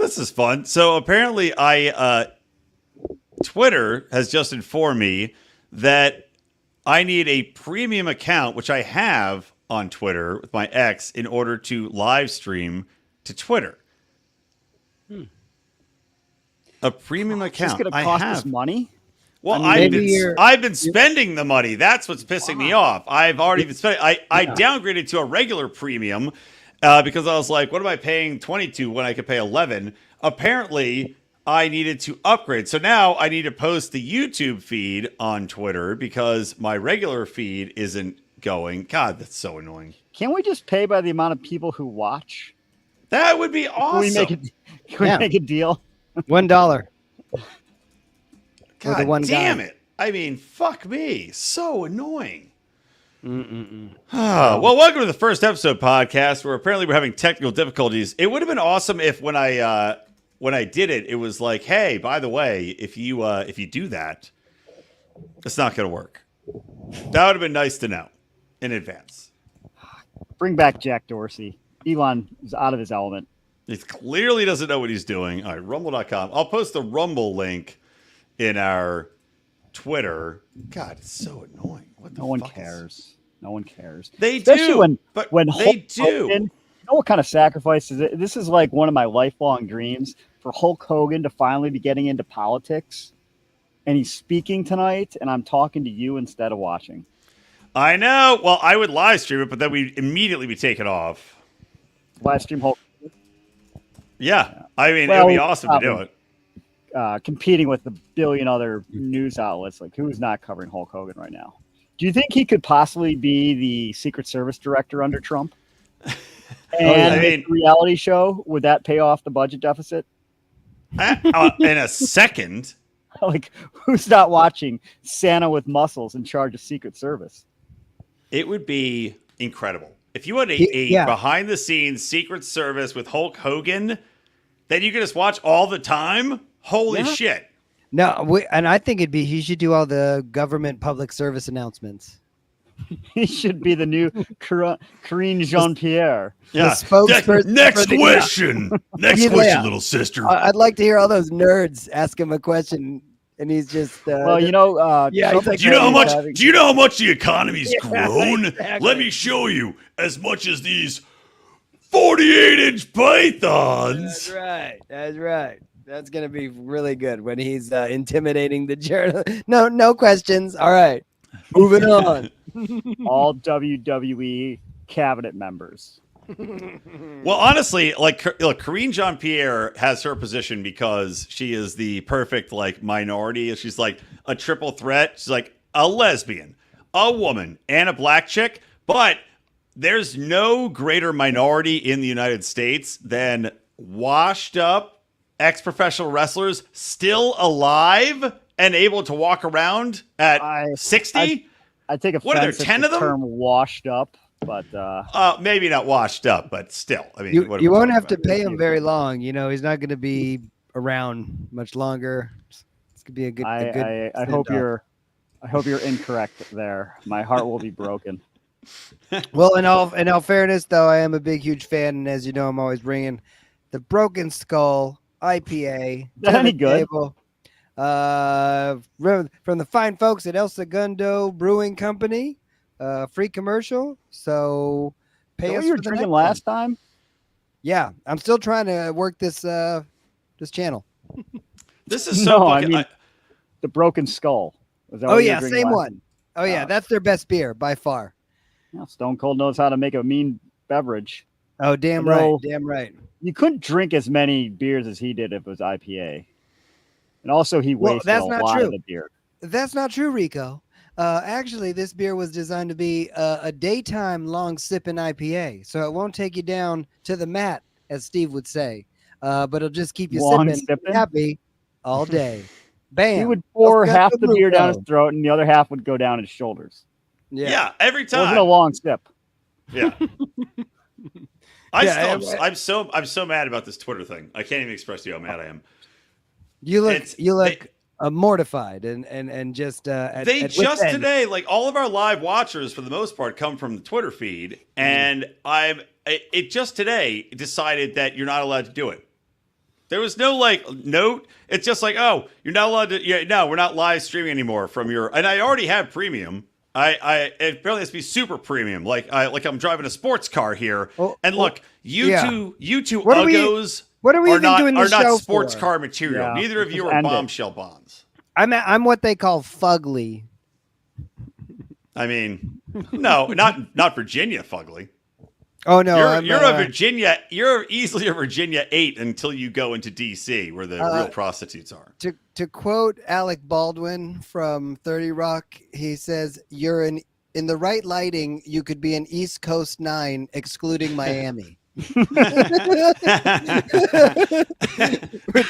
this is fun. So apparently Twitter has just informed me that I need a premium account, which I have on Twitter with my ex, in order to live stream to Twitter. A premium account. It's going to cost us money? Well, I've been spending the money. That's what's pissing me off. I've already been spending. I downgraded to a regular premium because I was like, what am I paying 22 when I could pay 11? Apparently, I needed to upgrade. So now I need to post the YouTube feed on Twitter because my regular feed isn't going. God, that's so annoying. Can't we just pay by the amount of people who watch? That would be awesome. Can we make a deal? $1. God damn it. I mean, fuck me. So annoying. Well, welcome to the first episode podcast where apparently we're having technical difficulties. It would have been awesome if when I did it, it was like, hey, by the way, if you do that, it's not going to work. That would have been nice to know in advance. Bring back Jack Dorsey. Elon is out of his element. He clearly doesn't know what he's doing. All right, rumble.com. I'll post the Rumble link in our Twitter. God, it's so annoying. No one cares. No one cares. They Especially do. when they Hulk do. Hogan, you know what kind of sacrifice is it? This is like one of my lifelong dreams for Hulk Hogan to finally be getting into politics. And he's speaking tonight, and I'm talking to you instead of watching. I know. Well, I would live stream it, but then we'd immediately be taken off. Live stream Hulk. Yeah. I mean, it would be awesome to do it. Competing with the billion other news outlets, like who's not covering Hulk Hogan right now? Do you think he could possibly be the Secret Service director under Trump? And a reality show, would that pay off the budget deficit? In a second. Like, who's not watching Santa with muscles in charge of Secret Service? It would be incredible. If you had a behind-the-scenes Secret Service with Hulk Hogan that you could just watch all the time, holy shit. No, and I think he should do all the government public service announcements. He should be the new Karine Jean-Pierre. Yeah. Next question. Next question, little sister. I'd like to hear all those nerds ask him a question. And he's just well, you know, do you know how much? Do you know how much the economy's grown? Exactly. Let me show you. As much as these 48-inch pythons. That's right. That's right. That's gonna be really good when he's intimidating the journalist. No questions. All right, moving on. All WWE cabinet members. Well, honestly, like Karine Jean-Pierre has her position because she is the perfect minority. She's like a triple threat. She's like a lesbian, a woman, and a black chick. But there's no greater minority in the United States than washed up ex-professional wrestlers still alive and able to walk around at 60. I take offense what are there, 10 of them? Term washed up. But maybe not washed up, but still. I mean, you won't have to pay him very long. You know, he's not going to be around much longer. It's going to be a good. I hope you're incorrect there. My heart will be broken. Well, in all fairness, though, I am a huge fan, and as you know, I'm always bringing the Broken Skull IPA. Is that any good? From the fine folks at El Segundo Brewing Company. Free commercial, so pay us. You were drinking last time. Yeah, I'm still trying to work this channel. This is so. The Broken Skull. Same one. Oh yeah, that's their best beer by far. Well, Stone Cold knows how to make a mean beverage. Oh, damn right. You couldn't drink as many beers as he did if it was IPA, and also he wasted a lot of the beer. That's not true, Rico. Actually, this beer was designed to be a daytime long sipping IPA, so it won't take you down to the mat, as Steve would say, but it'll just keep you sipping happy all day. Bam! He would pour half the beer down his throat, and the other half would go down his shoulders. Yeah, every time. It wasn't a long sip. Yeah. I'm so mad about this Twitter thing. I can't even express to you how mad I am. You look mortified and just today, like all of our live watchers for the most part come from the Twitter feed, and it just today decided that you're not allowed to do it. There was no like note. It's just like, oh, you're not allowed to. Yeah, no, we're not live streaming anymore from your. And I already have premium. It apparently has to be super premium. Like I'm driving a sports car here. And look, you two uggos what are we even not doing the are not show sports for? car material. Yeah, Neither of just you are end it. bombshell bonds. I'm what they call fugly. I mean, no, not Virginia fugly. Oh no, You're a Virginia. You're easily a Virginia 8 until you go into DC, where the real prostitutes are. To quote Alec Baldwin from 30 Rock, he says, "You're in the right lighting. You could be an East Coast 9, excluding Miami." Which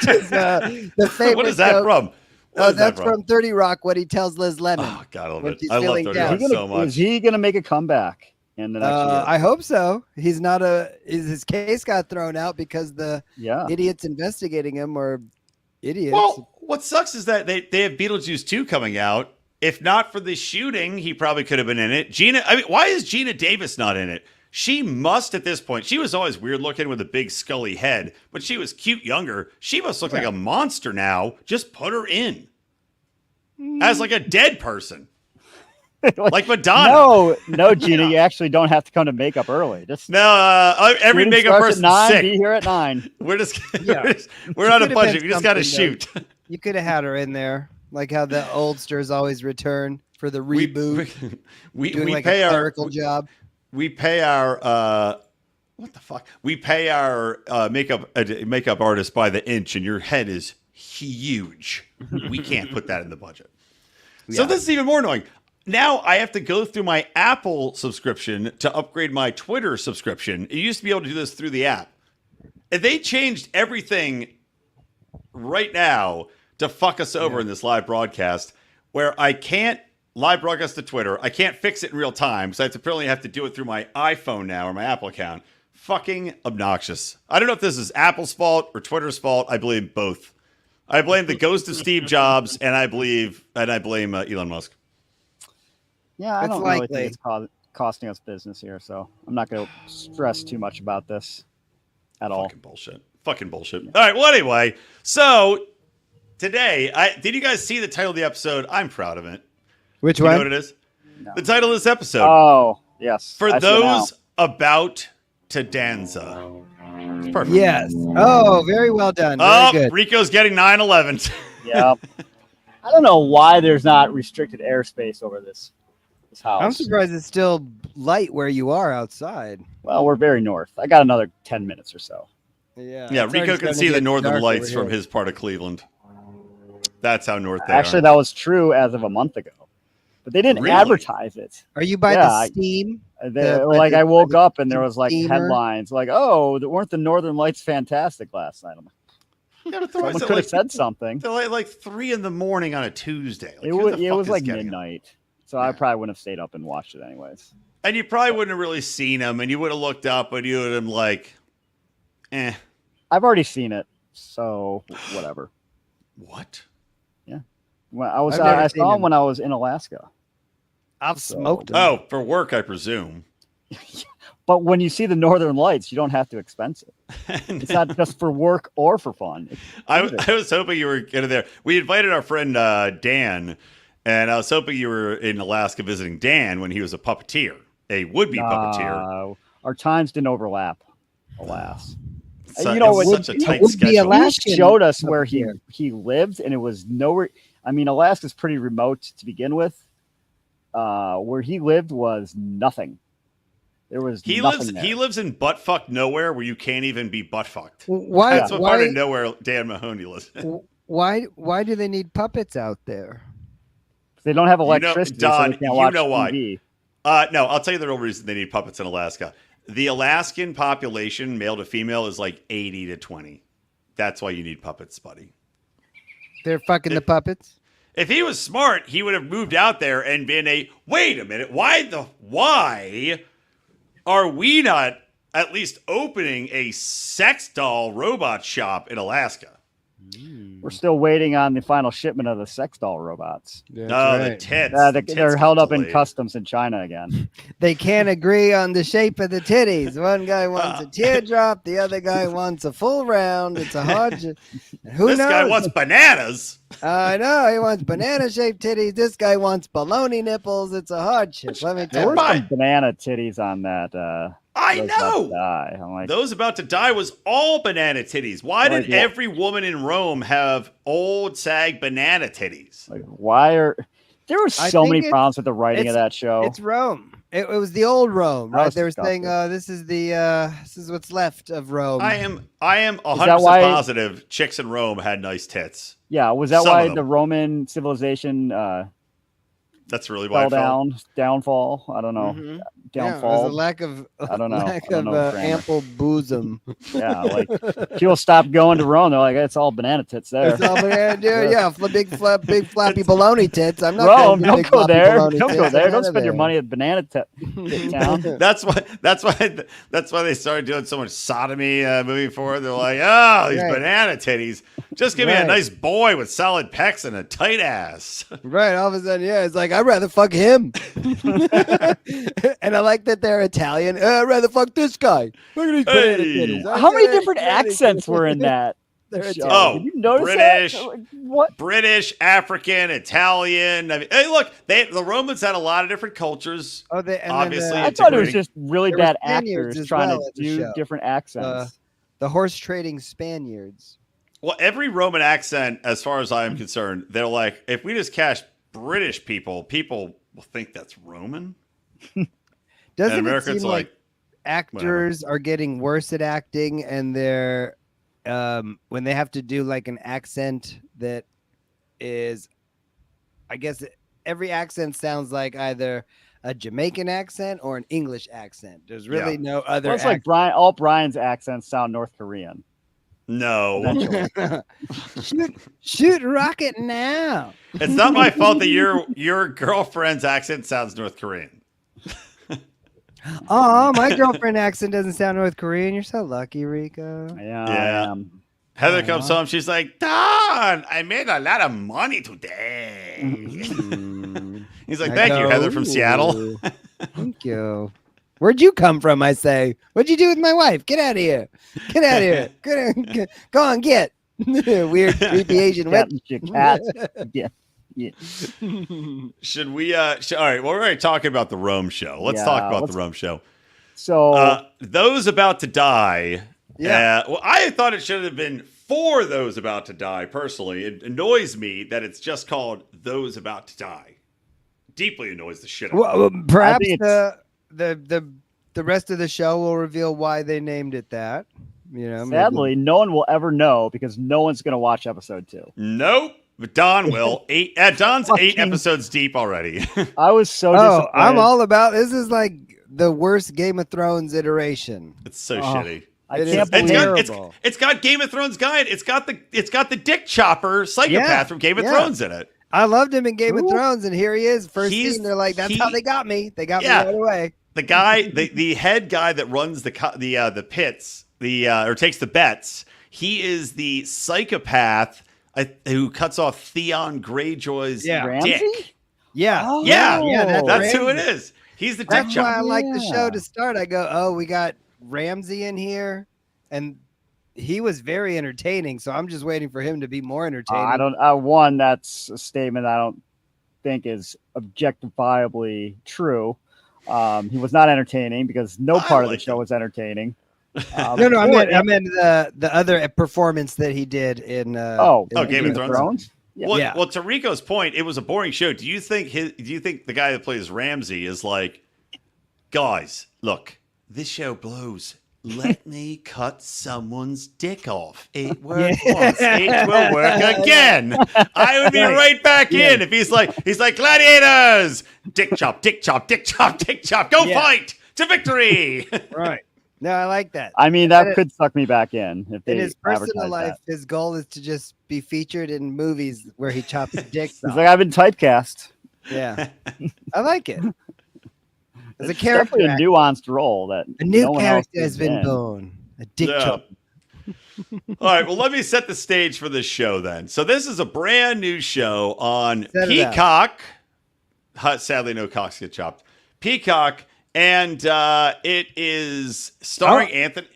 is the famous What is that joke. from? That's from 30 Rock. What he tells Liz Lemon. Oh God, I love when it. she's I love feeling 30 down. Rock so much. Is he going to make a comeback in the next year? I hope so. He's not his case got thrown out because the idiots investigating him are idiots. Well, what sucks is that they have Beetlejuice 2 coming out. If not for the shooting, he probably could have been in it. Why is Gina Davis not in it? She must at this point. She was always weird looking with a big scully head, but she was cute younger. She must look like a monster now. Just put her in as like a dead person. Like Madonna. No, Gina, you actually don't have to come to makeup early. Just every shooting makeup starts person's at 9, sick. be here at 9. We're just Yeah. we're on a Could've budget. been We just got to something, shoot. You could have had her in there, like how the oldsters always return for the reboot. We doing like pay a our clerical job. we pay our what the fuck? We pay our makeup artist by the inch, and your head is huge. We can't put that in the budget. So this is even more annoying. Now I have to go through my Apple subscription to upgrade my Twitter subscription. It used to be able to do this through the app. And they changed everything right now to fuck us over in this live broadcast, where I can't live broadcast to Twitter. I can't fix it in real time, so I apparently have to do it through my iPhone now or my Apple account. Fucking obnoxious. I don't know if this is Apple's fault or Twitter's fault. I blame both. I blame the ghost of Steve Jobs, and I blame Elon Musk. Yeah, I It's don't really likely. think it's costing us business here, so I'm not going to stress too much about this at all. Fucking bullshit. All right, well, anyway, so today, did you guys see the title of the episode? I'm proud of it. Which You one? know what it is? No. The title of this episode. Oh, yes. For I see it now. those about to Danza. It's perfect. Yes. Oh, very well done. Very good. Rico's getting 9/11. Yeah. I don't know why there's not restricted airspace over this house. I'm surprised it's still light where you are outside. Well, we're very north. I got another 10 minutes or so. Yeah. Yeah, it's Rico already can starting see to the get northern dark lights over from here. his part of Cleveland. That's how north they Actually, are. that was true as of a month ago. But they didn't Really? advertise it. Are you by the steam? Like I woke up and there was like steamer? headlines like, "Oh, weren't the northern lights fantastic last night?" I'm like, Yeah, but someone could have said something. They're like 3 a.m. on a Tuesday. Like, It who was, the it fuck was is like getting up? midnight, so I probably wouldn't have stayed up and watched it anyways. And you probably wouldn't have really seen him, and you would have looked up, and you would have been like, eh. I've already seen it, so whatever. What? When I was, I've never I seen saw him. him when I was in Alaska. I've smoked them. Oh, for work, I presume. But when you see the northern lights, you don't have to expense it. It's not just for work or for fun. I was hoping you were getting there. We invited our friend Dan, and I was hoping you were in Alaska visiting Dan when he was a puppeteer, a would-be puppeteer. Our times didn't overlap, alas. So, you know, it's what- such a it tight would be schedule. Alaskan He showed us where puppeteer. he lived, and it was nowhere. I mean, Alaska's pretty remote to begin with. Where he lived was nothing. There was nothing there. He lives in buttfuck nowhere where you can't even be buttfucked. Why? That's what part Why? of nowhere Dan Mahoney lives. Why do they need puppets out there? They don't have know, electricity, so Don, they can't you watch know why. TV. No, I'll tell you the real reason they need puppets in Alaska. The Alaskan population, male to female, is like 80 to 20. That's why you need puppets, buddy. They're fucking the puppets. If he was smart, he would have moved out there and been wait a minute, why are we not at least opening a sex doll robot shop in Alaska? We're We're still waiting on the final shipment of the sex doll robots. That's the right. tits. They're held up in delayed. customs in China again. They can't agree on the shape of the titties. One guy wants a teardrop, the other guy wants a full round. It's a hard. Who This knows? guy wants bananas. I know he wants banana-shaped titties. This guy wants baloney nipples. It's a hardship. Let me There tell were you. some banana titties on that. I Those About to know. Die. I'm like, Those About to Die was all banana titties. Why Like did what? every woman in Rome have old sag banana titties? like, why are there were I so think many it's- problems with the writing of it's- that show? It's Rome. It was the old Rome, That right? was They were saying, disgusting. this is what's left of Rome. I am 100% that why- positive chicks in Rome had nice tits. Yeah, was that Some why of them. the Roman civilization That's really why fell I felt. down, downfall? I don't know. Mhm. Downfall. Yeah, it was a lack of I don't know. lack I don't of know grammar. ample bosom. Yeah, like people stopped going to Rome. They're like, it's all banana tits there. That's all banana, dude. Yeah. Yeah, big floppy baloney tits. I'm not Rome, going to don't big go floppy there. baloney Don't tits. go I'm there. out Don't of spend your there. money at banana tit town. That's why they started doing so much sodomy moving forward. They're like, oh, these Right. banana titties. Just give me a Right. nice boy with solid pecs and a tight ass. Right, all of a sudden, yeah, it's like I'd rather fuck him. And I like that they're Italian. I'd rather fuck this guy. Look at these banana Hey. titties. How many Okay, different banana accents titties. were in that? They're show? Italian. Oh, Did you notice British. that? Like, what? British, African, Italian. I mean, hey, look, the Romans had a lot of different cultures. Oh, and then, Obviously, I it's thought it was integrating. just really There were bad Spaniards actors as trying well to at the do show. different accents. the horse trading Spaniards. Well, every Roman accent, as far as I am concerned, they're like, if we just cast British people will think that's Roman. Doesn't And it Americans seem like actors are getting worse at acting, and they're when they have to do like an accent that is, I guess every accent sounds like either a Jamaican accent or an English accent. There's really no other. Well, it's like all Brian's accents sound North Korean. No. shoot rocket now. It's not my fault that your girlfriend's accent sounds North Korean. Oh, my girlfriend accent doesn't sound North Korean. You're so lucky, Rico. Yeah, Yeah. I am. Heather comes home. She's like, Don, I made a lot of money today. He's like, I thank you, go, Heather from Seattle. "Ooh, Thank you. Where'd you come from? I say. What'd you do with my wife? Get out of here. Get out of here. Go on, get. Weird, creepy Asian wet. Your cat. Yeah. Should we? All right. Well, we're already talking about the Rome show. Let's Yeah, talk about the Rome show. So Those About to Die. Yeah. Well, I thought it should have been For Those About to Die. Personally, it annoys me that it's just called Those About to Die. Deeply annoys the shit out of me. Well, perhaps think the rest of the show will reveal why they named it that. You know, maybe- sadly, no one will ever know because no one's going to watch episode 2. Nope. But Don will. Don's 8 Fucking- episodes deep already. I was so Oh, disappointed. I'm all about this. Is like the worst Game of Thrones iteration. It's so Oh, shitty. I It is can't It's believe got, terrible. it's got Game of Thrones guide. It's got the dick chopper psychopath Yeah, from Game of yeah. Thrones in it. I loved him in Game of Ooh. Thrones, and here he is. First He's- scene, they're like, "That's how they got me. They got Yeah. me right away." The guy, the head guy that runs the pits, or takes the bets. He is the psychopath who cuts off Theon Greyjoy's Yeah. Ramsay? dick. Yeah, Oh. yeah. That's who it Ramsay. is. He's the dick That's why I chopper. like the show Yeah. to start. I go, "Oh, we got Ramsay in here," and he was very entertaining. So I'm just waiting for him to be more entertaining. I don't. One, that's a statement I don't think is objectifiably true. He was not entertaining because no I part of the liked show him. was entertaining. No, I or- meant the other performance that he did in. Oh, Game of Thrones? Yeah. Well, Yeah. well, to Rico's point, it was a boring show. Do you think the guy that plays Ramsay is like, guys, look, this show blows. Let me cut someone's dick off. It worked once. It will work again. I would be right back in if he's like gladiators. Dick chop, dick chop, dick chop, dick chop. Go Yeah. fight to victory. Right. No, I like that. I mean, that could suck me back in if they In his personal advertise life, that. his goal is to just be featured in movies where he chops dicks He's off. like, I've been typecast. Yeah, I like it. As a It's character, definitely a nuanced role that a new no one else character has is been in. born. A dick Yeah. chop. All right, well, let me set the stage for this show then. So this is a brand new show on Set it up. Peacock. Sadly, no cocks get chopped. Peacock, and it is starring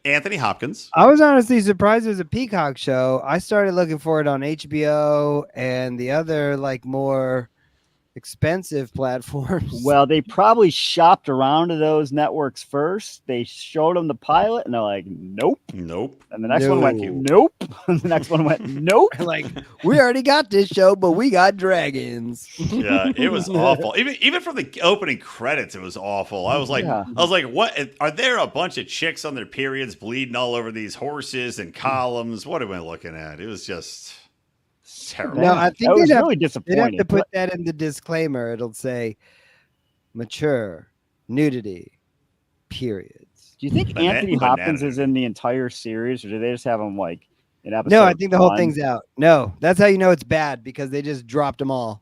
Anthony Hopkins. I was honestly surprised it was a Peacock show. I started looking for it on HBO and the other like more expensive platforms. Well, they probably shopped around to those networks first. They showed them the pilot, and they're like, "Nope." Nope. And the next one went, No. "Nope." And the next one went, "Nope." Like, we already got this show, but we got dragons. Yeah, it was awful. Even from the opening credits, it was awful. I was like, what? Are there a bunch of chicks on their periods bleeding all over these horses and columns? What am I looking at? It was just terrible. No, I think That was they'd have really They'd disappointing. have to put that in the disclaimer. It'll say mature, nudity, periods. Do you think Bana- Anthony banana. Hopkins is in the entire series, or do they just have him like in episode? No, I think the whole 1? thing's out. No, that's how you know it's bad because they just dropped them all.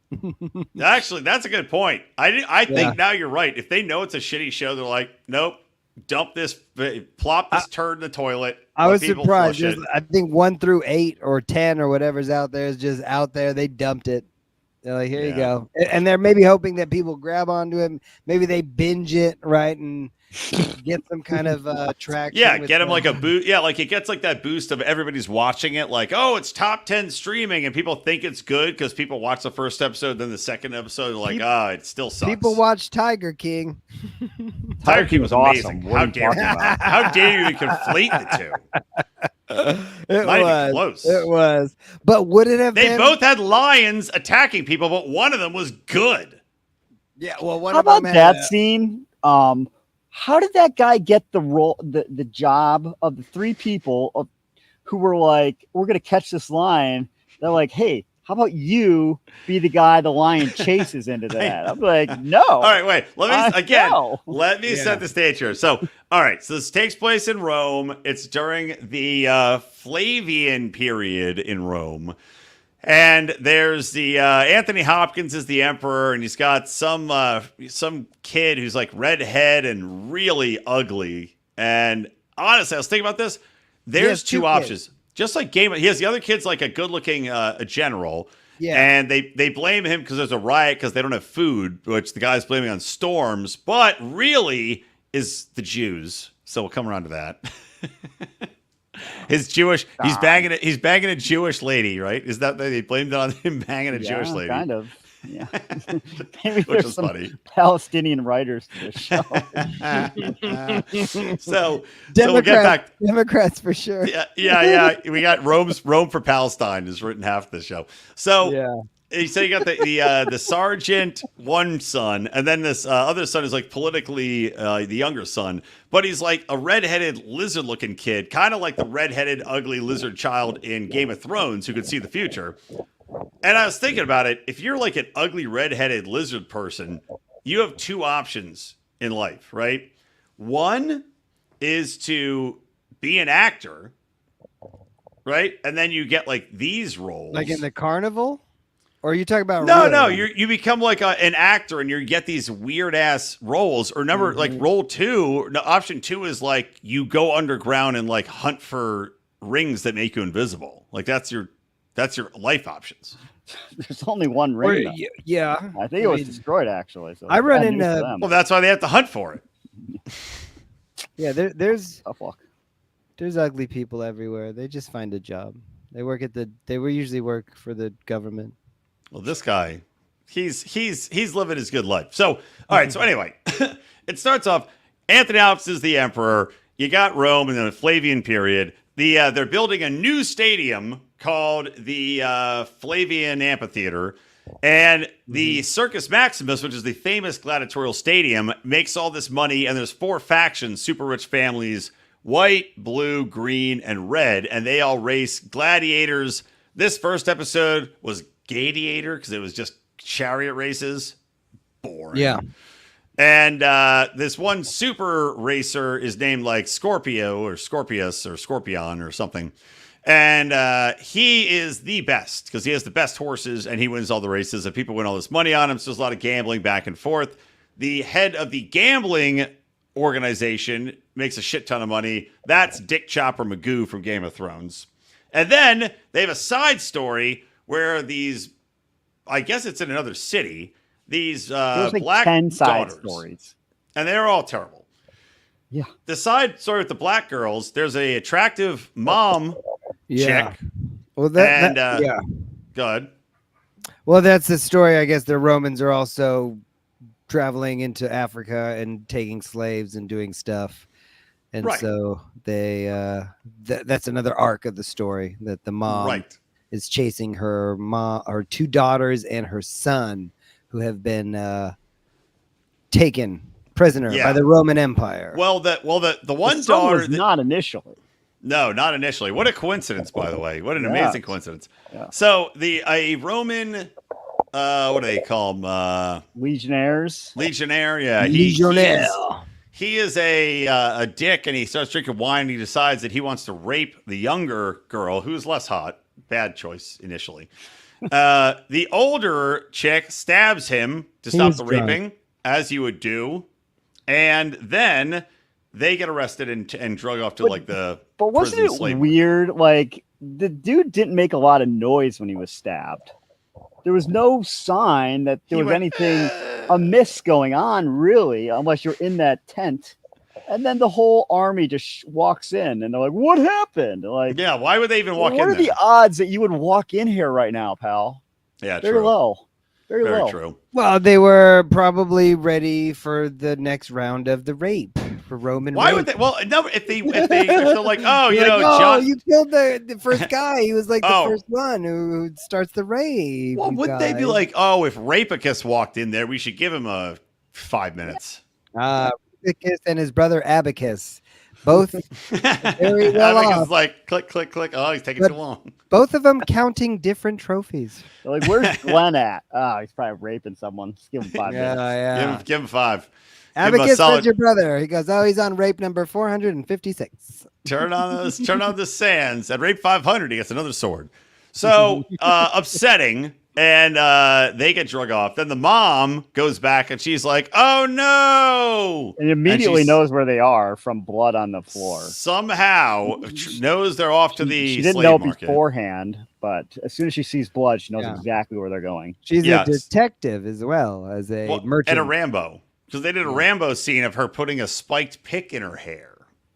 Actually, that's a good point. I think Yeah. now you're right. If they know it's a shitty show, they're like, nope, dump this, plop this turd in the toilet. I let was people surprised. flush it. I think 1 through 8 or 10 or whatever's out there is just out there. They dumped it. They're like, here you Yeah. go. And they're maybe hoping that people grab onto it. Maybe they binge it, right? And get some kind of traction. Yeah, with get him the- like a boost. Yeah, like it gets like that boost of everybody's watching it. Like, oh, it's top 10 streaming, and people think it's good because people watch the first episode, then the second episode, they're like, it still sucks. People watch Tiger King. Tiger King was awesome. amazing. What How are you dare talking about? How dare you conflate the two? It Not even was. close. It was. But would it have They been? both had lions attacking people, but one of them was good. Yeah. Well, one How of them about had that scene? How did that guy get the role, the job of the 3 people who were like, "We're gonna catch this lion"? They're like, "Hey, how about you be the guy the lion chases into that?" I'm like, "No." All right, wait. Let me Yeah. set the stage here. So, all right, so this takes place in Rome. It's during the Flavian period in Rome. And there's the Anthony Hopkins is the emperor, and he's got some kid who's like redhead and really ugly. And honestly, I was thinking about this. There's has 2 two kids. options. Just like he has the other kid's like a good-looking a general. Yeah. And they blame him because there's a riot because they don't have food, which the guy's blaming on storms. But really is the Jews. So we'll come around to that. His Jewish, he's banging a Jewish lady, right? Is that they blamed it on him banging a Jewish lady? Kind of. Yeah. Maybe Which there's is some funny. Palestinian writers to this show. So we'll get back. Democrats for sure. Yeah. We got Rome for Palestine is written half the show. So Yeah. So you got the sergeant, one son, and then this other son is like politically the younger son, but he's like a redheaded lizard-looking kid, kind of like the redheaded ugly lizard child in Game of Thrones who could see the future. And I was thinking about it. If you're like an ugly redheaded lizard person, you have 2 options in life, right? One is to be an actor, right? And then you get like these roles. Like in the carnival? Or are you talking about No, real? you become like an actor and you get these weird ass roles. Or number like role 2, option 2 is like you go underground and like hunt for rings that make you invisible. Like that's your life options. There's only one ring. though. Yeah. I think it was destroyed actually. So I run bad news into- for them. Well, that's why they have to hunt for it. Yeah, there's Tough luck. ugly people everywhere. They just find a job. They usually work for the government. Well, this guy, he's living his good life. So, all right. So anyway, it starts off. Anthony Hopkins is the emperor. You got Rome in the Flavian period. They're building a new stadium called the Flavian Amphitheater, and the Circus Maximus, which is the famous gladiatorial stadium, makes all this money. And there's 4 factions, super rich families: white, blue, green, and red, and they all race gladiators. This first episode was gladiator because it was just chariot races. Boring. Yeah. And this one super racer is named like Scorpio or Scorpius or Scorpion or something. And he is the best because he has the best horses and he wins all the races and people win all this money on him. So there's a lot of gambling back and forth. The head of the gambling organization makes a shit ton of money. That's Dick Chopper Magoo from Game of Thrones. And then they have a side story where these, I guess it's in another city, these There's like black 10 side daughters. stories. And they're all terrible. Yeah. The side story with the black girls, there's a attractive mom chick. Well, And yeah. go ahead. Well, that's the story. I guess the Romans are also traveling into Africa and taking slaves and doing stuff. And Right. so they that's another arc of the story, that the mom is chasing her 2 daughters and her son, who have been taken prisoner by the Roman Empire. Well, the one the son daughter was not initially. No, not initially. What a coincidence, by the way. What an amazing coincidence. Yeah. So a Roman, what do they call them? Legionnaires. Legionnaire. Yeah. He is a dick, and he starts drinking wine, and he decides that he wants to rape the younger girl, who's less hot. Bad choice initially. The older chick stabs him to stop the raping, as you would do. And then they get arrested and drug off to But wasn't it weird? Like, the dude didn't make a lot of noise when he was stabbed. There was no sign that there was anything amiss going on, really, unless you're in that tent. And then the whole army just walks in, and they're like, "What happened?" Like, yeah, why would they even walk in? What are the odds that you would walk in here right now, pal? Yeah, very low. Very low. True. Well, they were probably ready for the next round of the rape for Roman. Why rape. would they? Well, no. If they're like, oh, John, you killed the first guy. He was like the first one who starts the rape. Well, wouldn't they be like, oh, if Rapicus walked in there, we should give him 5 minutes? Rapicus and his brother Abacus, both very well Abacus off. is like click, click, click. Oh, he's taking too long. Both of them counting different trophies. They're like, where's Glenn at? Oh, he's probably raping someone. Just give him 5 minutes. Yeah. Give him 5. Abacus says your brother. He goes, oh, he's on rape number 456. Turn on the sands. At rape 500, he gets another sword. So upsetting. And they get drug off. Then the mom goes back and she's like, oh no. And immediately knows where they are from blood on the floor. Somehow knows they're off to the She didn't slave know market beforehand, but as soon as she sees blood, she knows exactly where they're going. She's a detective as well as a merchant. And a Rambo. Because they did a Rambo scene of her putting a spiked pick in her hair.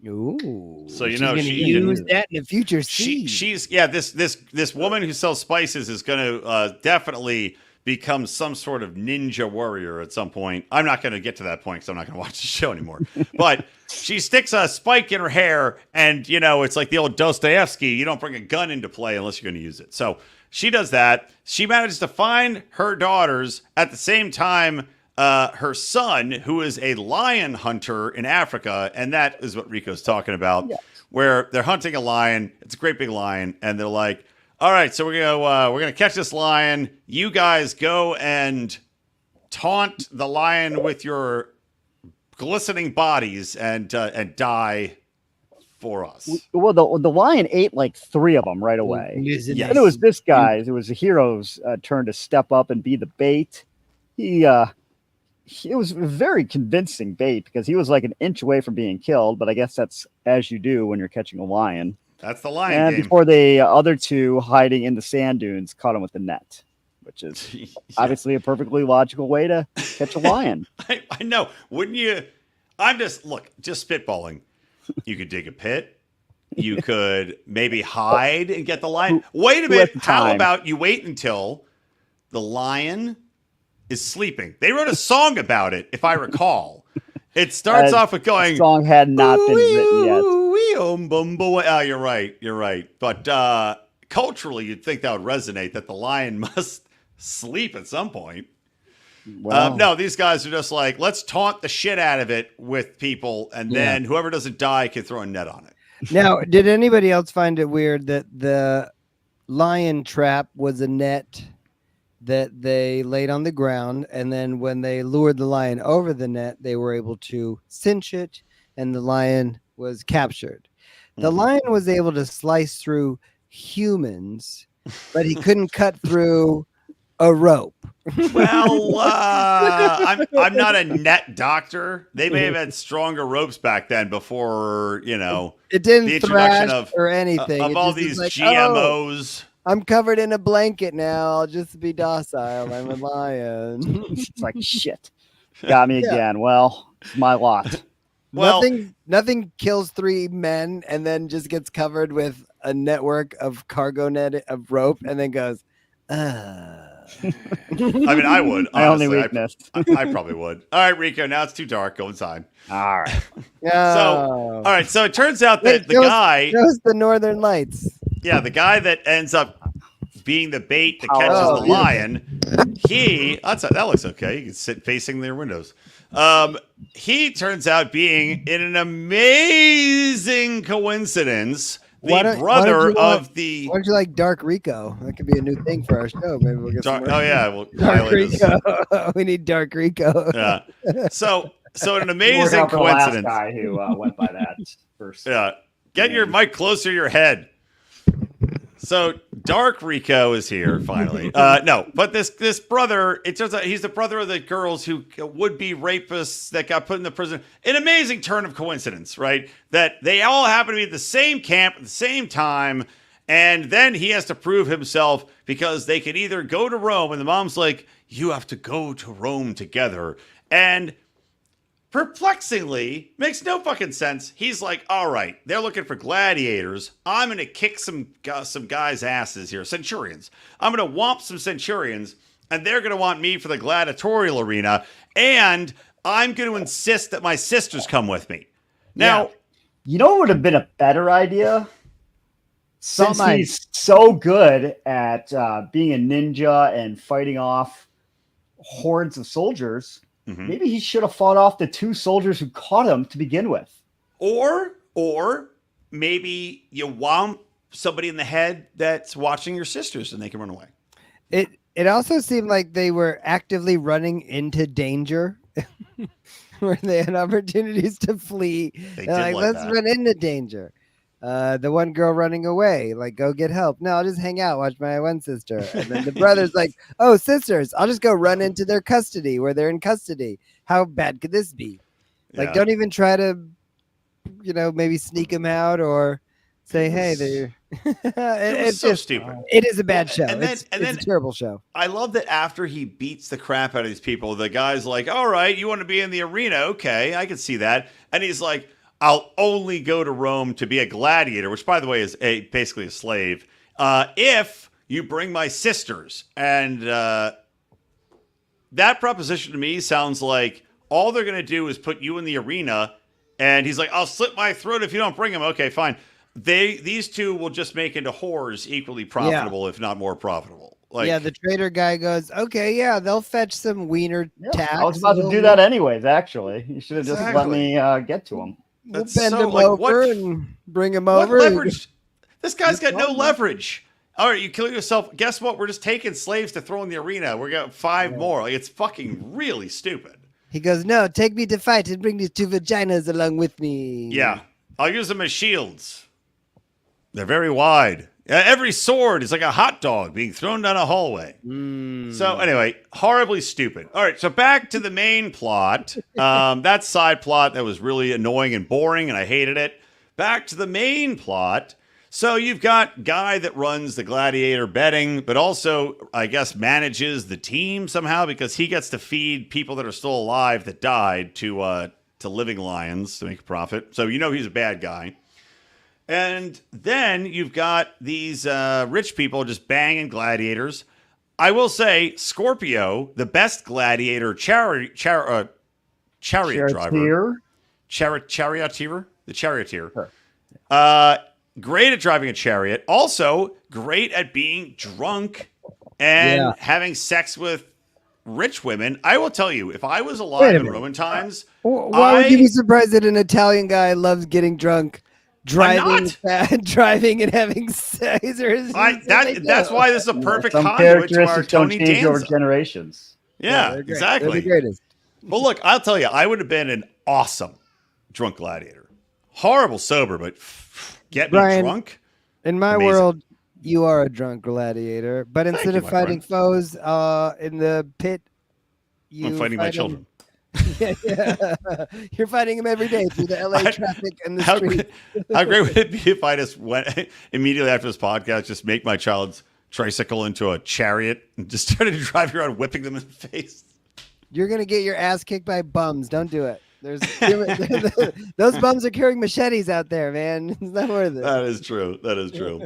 Ooh. So she's gonna use that in the future. She's this woman who sells spices is going to definitely become some sort of ninja warrior at some point. I'm not going to get to that point because I'm not going to watch the show anymore. But she sticks a spike in her hair, and it's like the old Dostoevsky. You don't bring a gun into play unless you're going to use it. So she does that. She manages to find her daughters at the same time. Her son, who is a lion hunter in Africa, and that is what Rico's talking about, where they're hunting a lion. It's a great big lion, and they're like, "All right, so we're gonna catch this lion. You guys go and taunt the lion with your glistening bodies and die for us." Well, the lion ate like 3 of them right away. And it was this guy's. It was the hero's turn to step up and be the bait. It was very convincing bait because he was like an inch away from being killed, but I guess that's as you do when you're catching a lion. That's the lion and game. Before the other 2 hiding in the sand dunes caught him with the net, which is obviously a perfectly logical way to catch a lion. I know. Wouldn't you? I'm just spitballing. You could dig a pit. You could maybe hide and get the lion. Wait a minute. How about you wait until the lion is sleeping? They wrote a song about it, if I recall. It starts off with going. The song had not been written yet. Oh, you're right. But culturally, you'd think that would resonate, that the lion must sleep at some point. Well, no, these guys are just like, let's taunt the shit out of it with people, and then whoever doesn't die can throw a net on it. Now, did anybody else find it weird that the lion trap was a net that they laid on the ground, and then when they lured the lion over the net, they were able to cinch it, and the lion was captured. The lion was able to slice through humans, but he couldn't cut through a rope. Well, I'm not a net doctor. They may have had stronger ropes back then before, It the didn't introduction thrash or anything. of It all just is these like, GMOs. I'm covered in a blanket now. I'll just be docile. I'm a lion. It's like shit. Got me Yeah. again. Well, it's my lot. Well, Nothing kills 3 men and then just gets covered with a network of cargo net of rope and then goes, I mean, I would. My only Honestly, weakness. I probably would. All right, Rico. Now it's too dark. Go inside. All right. All right. So it turns out that the Shows guy, the Northern Lights. the guy that ends up being the bait that catches Oh, the lion, that looks okay. You can sit facing their windows. He turns out being, in an amazing coincidence, the brother of the. Why don't you like Dark Rico? That could be a new thing for our show. Maybe we'll get some more. Oh yeah, well, Dark Rico. We need Dark Rico. Yeah. So an Work amazing out for the last coincidence. guy who went by that first. Yeah. Get your mic closer to your head. So Dark Rico is here finally. No, but this brother, it turns out he's the brother of the girls who would be rapists that got put in the prison. An amazing turn of coincidence, right? That they all happen to be at the same camp at the same time. And then he has to prove himself because they could either go to Rome, and the mom's like, you have to go to Rome together. And perplexingly, makes no fucking sense. He's like, all right, they're looking for gladiators. I'm going to kick some guys' asses here, centurions. I'm going to whomp some centurions, and they're going to want me for the gladiatorial arena. And I'm going to insist that my sisters come with me. Now, you know what would have been a better idea? Since Something. he's so good at being a ninja and fighting off hordes of soldiers, maybe he should have fought off the 2 soldiers who caught him to begin with. Or maybe you whomp somebody in the head that's watching your sisters and they can run away. It also seemed like they were actively running into danger. Where they had opportunities to flee. They They're did like, like let's that. run into danger. The one girl running away, like, go get help. No, I'll just hang out, watch my one sister. And then the brother's like, oh, sisters, I'll just go run into their custody where they're in custody. How bad could this be? Like, Yeah. don't even try to, maybe sneak them out or say, hey, they're. It's so stupid. It is a bad show. And then- It's and then- a terrible show. I love that after he beats the crap out of these people, the guy's like, all right, you want to be in the arena? Okay, I can see that. And he's like, I'll only go to Rome to be a gladiator, which, by the way, is basically a slave, if you bring my sisters. And that proposition to me sounds like all they're going to do is put you in the arena. And he's like, I'll slit my throat if you don't bring them. Okay, fine. These 2 will just make into whores equally profitable, if not more profitable. Like, The trader guy goes, okay, they'll fetch some wiener tax. I was about to do that anyways, actually. You should have just let me get to him. We'll That's bend so, him like, over what- and bring him what over. leverage? This guy's got no leverage. All right, you kill yourself. Guess what? We're just taking slaves to throw in the arena. We're got 5 more. Like, it's fucking really stupid. He goes, no, take me to fight and bring these 2 vaginas along with me. Yeah. I'll use them as shields. They're very wide. Every sword is like a hot dog being thrown down a hallway. So anyway, horribly stupid. All right, so back to the main plot. That side plot that was really annoying and boring, and I hated it. Back to the main plot. So you've got guy that runs the gladiator betting, but also, I guess, manages the team somehow because he gets to feed people that are still alive that died to living lions to make a profit. So he's a bad guy. And then you've got these rich people just banging gladiators. I will say, Scorpio, the best gladiator chariot driver. Charioteer? The charioteer. Sure. Great at driving a chariot. Also, great at being drunk and having sex with rich women. I will tell you, if I was Wait alive a in minute. Roman times, Why would you be surprised that an Italian guy loves getting drunk, driving and having sex? That's why this is a perfect Some conduit to our characteristics don't Tony change over Danza. generations. Yeah, they're great. exactly. They're the greatest. Well, look, I'll tell you, I would have been an awesome drunk gladiator. Horrible sober, but get me Brian, drunk. In my Amazing. world, You are a drunk gladiator, but Thank instead you, of my fighting friend. foes in the pit, you I'm fighting my fight 'em- children. Yeah. You're fighting them every day through the LA I- traffic and the How street. how great would it be if I just went immediately after this podcast, just make my child's tricycle into a chariot and just started driving around whipping them in the face? You're gonna get your ass kicked by bums. Don't do it. Those bums are carrying machetes out there, man. It's not worth it. That is true. That is true.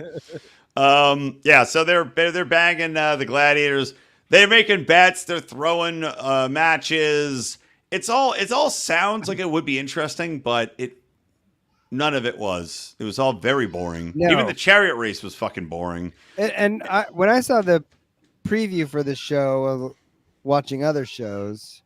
Yeah, so they're banging the gladiators. They're making bets. They're throwing matches. It all sounds like it would be interesting, but none of it was. It was all very boring. No. Even the chariot race was fucking boring. And when I saw the preview for the show, watching other shows,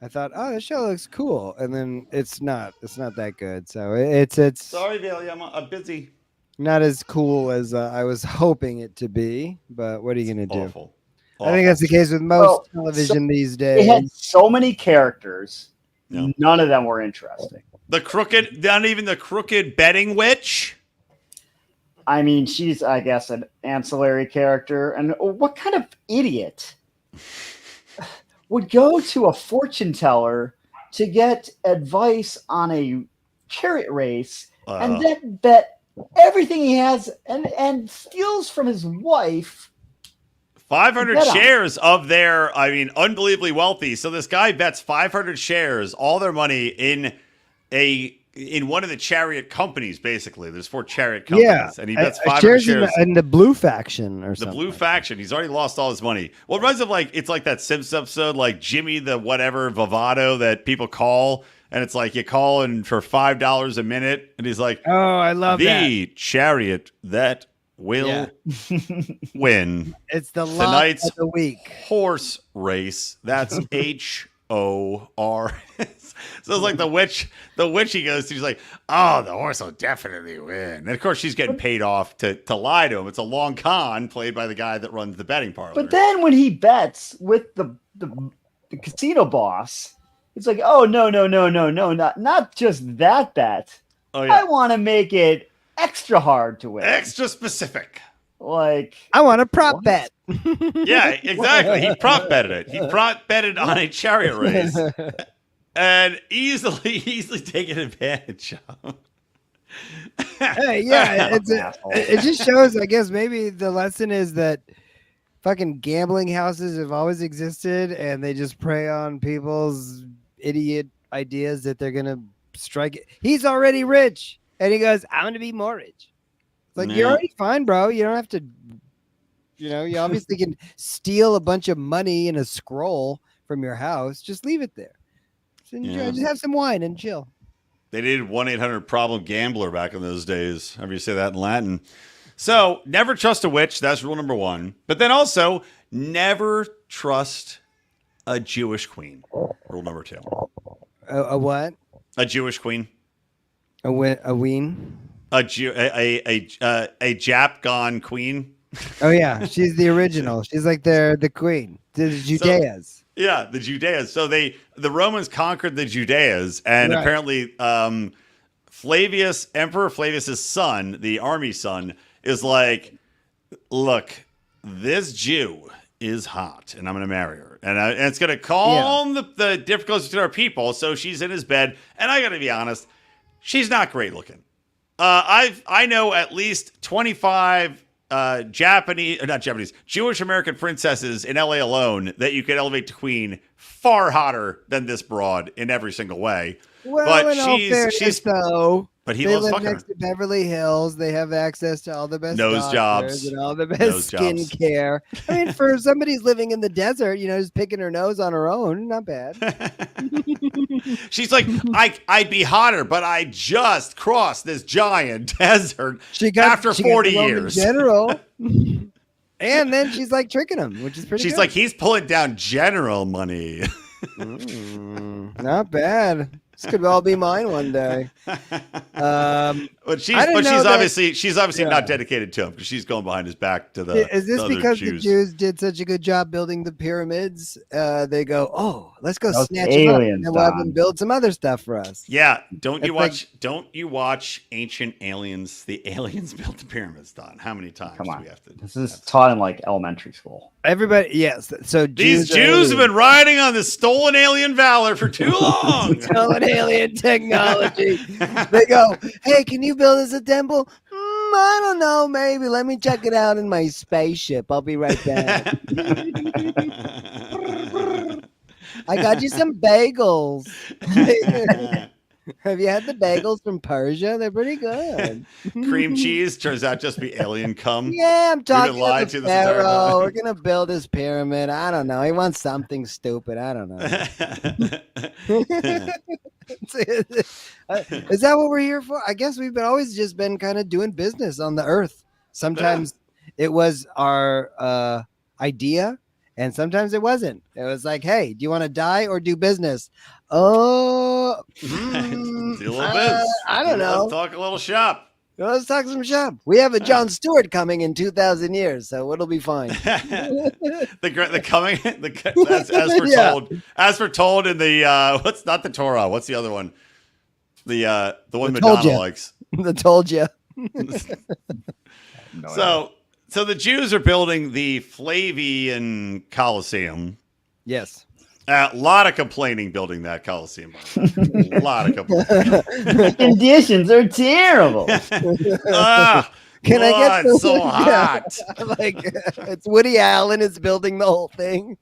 I thought, oh, this show looks cool, and then it's not that good. So it's Sorry, Bailey, I'm busy. not as cool as I was hoping it to be. But what are you gonna do? Awful. I think that's the case with most Well, television these They days. had so many characters. Yeah. None of them were interesting. Not even the crooked betting witch. I mean, she's, I guess, an ancillary character. And what kind of idiot would go to a fortune teller to get advice on a chariot race and then bet everything he has and steals from his wife? 500 Bet on it. shares of their, unbelievably wealthy. So this guy bets 500 shares, all their money in one of the chariot companies. Basically, there's 4 chariot companies, Yeah, and he bets shares 500 shares. in the blue faction or The something. blue faction. He's already lost all his money. Well, it reminds me of it's like that Simpsons episode, like Jimmy the whatever Vavato that people call, and it's like you call in for $5 a minute, and he's like, Oh, I love that. the chariot that will win It's the lock tonight's of the week. horse race. That's HOR. So it's like the witch he goes to, she's like, oh, the horse will definitely win. And of course she's getting paid off to lie to him. It's a long con played by the guy that runs the betting parlor. But then when he bets with the casino boss, it's like, oh, no, not just that bet. oh I yeah. want to make it extra hard to win. Extra specific. Like, I want a prop What? bet. Yeah, exactly. He prop betted it. He prop betted on a chariot race and easily taken advantage of. Hey, yeah, it just shows. I guess maybe the lesson is that fucking gambling houses have always existed, and they just prey on people's idiot ideas that they're gonna strike it. He's already rich, and he goes, "I'm gonna be more rich." It's like, you're Yeah. already fine, bro. You don't have to. You obviously can steal a bunch of money in a scroll from your house. Just leave it there. Just enjoy. Yeah. Just have some wine and chill. They needed 1-800-problem gambler back in those days. However you say that in Latin. So never trust a witch. That's rule number 1. But then also never trust a Jewish queen. Rule number 2. A what? A Jewish queen. A ween? A Jap gone queen. Oh yeah, she's the original. She's like the queen. The Judeas. Yeah, the Judeas. So the Romans conquered the Judeas, and Right. apparently Emperor Flavius's son, the army son, is like, look, this Jew is hot, and I'm going to marry her, and it's going to calm the difficulties between our people. So she's in his bed, and I got to be honest, she's not great looking. I know at least 25 Jewish American princesses in LA alone that you could elevate to queen, far hotter than this broad in every single way. Well, But in all fairness, though, but he they loves live fucking her. next to Beverly Hills. They have access to all the best Nose doctors jobs. and all the best Nose jobs. skincare. I mean, for somebody who's living in the desert, just picking her nose on her own, not bad. She's like, I'd be hotter, but I just crossed this giant desert after 40 years. General. And then she's like tricking him, which is pretty She's good. like, he's pulling down general money. Not bad. This could all be mine one day. But she's obviously not dedicated to him because she's going behind his back to the. Is this other because Jews. the Jews did such a good job building the pyramids? They go, oh, let's go Those snatch them up, aliens, and we'll have Don. them build some other stuff for us. Yeah, don't you It's watch Ancient Aliens? The aliens built the pyramids, Don. How many times Come do on. we have to? This is taught in like elementary school. Everybody, yes. So These Jews have been riding on this stolen alien valor for too long. stolen alien technology. They go, hey, can you build us a temple? I don't know, maybe. Let me check it out in my spaceship. I'll be right back. I got you some bagels. Have you had the bagels from Persia? They're pretty good. Cream cheese turns out just to be alien cum. Yeah, I'm talking lied to to the this entire pharaoh. time. We're gonna build his pyramid. I don't know. He wants something stupid. I don't know. Is that what we're here for? I guess we've always just been kind of doing business on the earth. Sometimes it was our idea, and sometimes it wasn't. It was like, hey, do you want to die or do business? Oh, Do a little bit. I don't know. Talk a little shop. Let's talk some shop. We have a Jon Stewart coming in 2,000 years, so it'll be fine. As foretold in the what's not the Torah? What's the other one? The one The told Madonna ya. likes. I told you. So the Jews are building the Flavian Colosseum. Yes. A lot of complaining building that Colosseum. A lot of complaining. The conditions are terrible. Can I get it's so hot? Like it's Woody Allen is building the whole thing.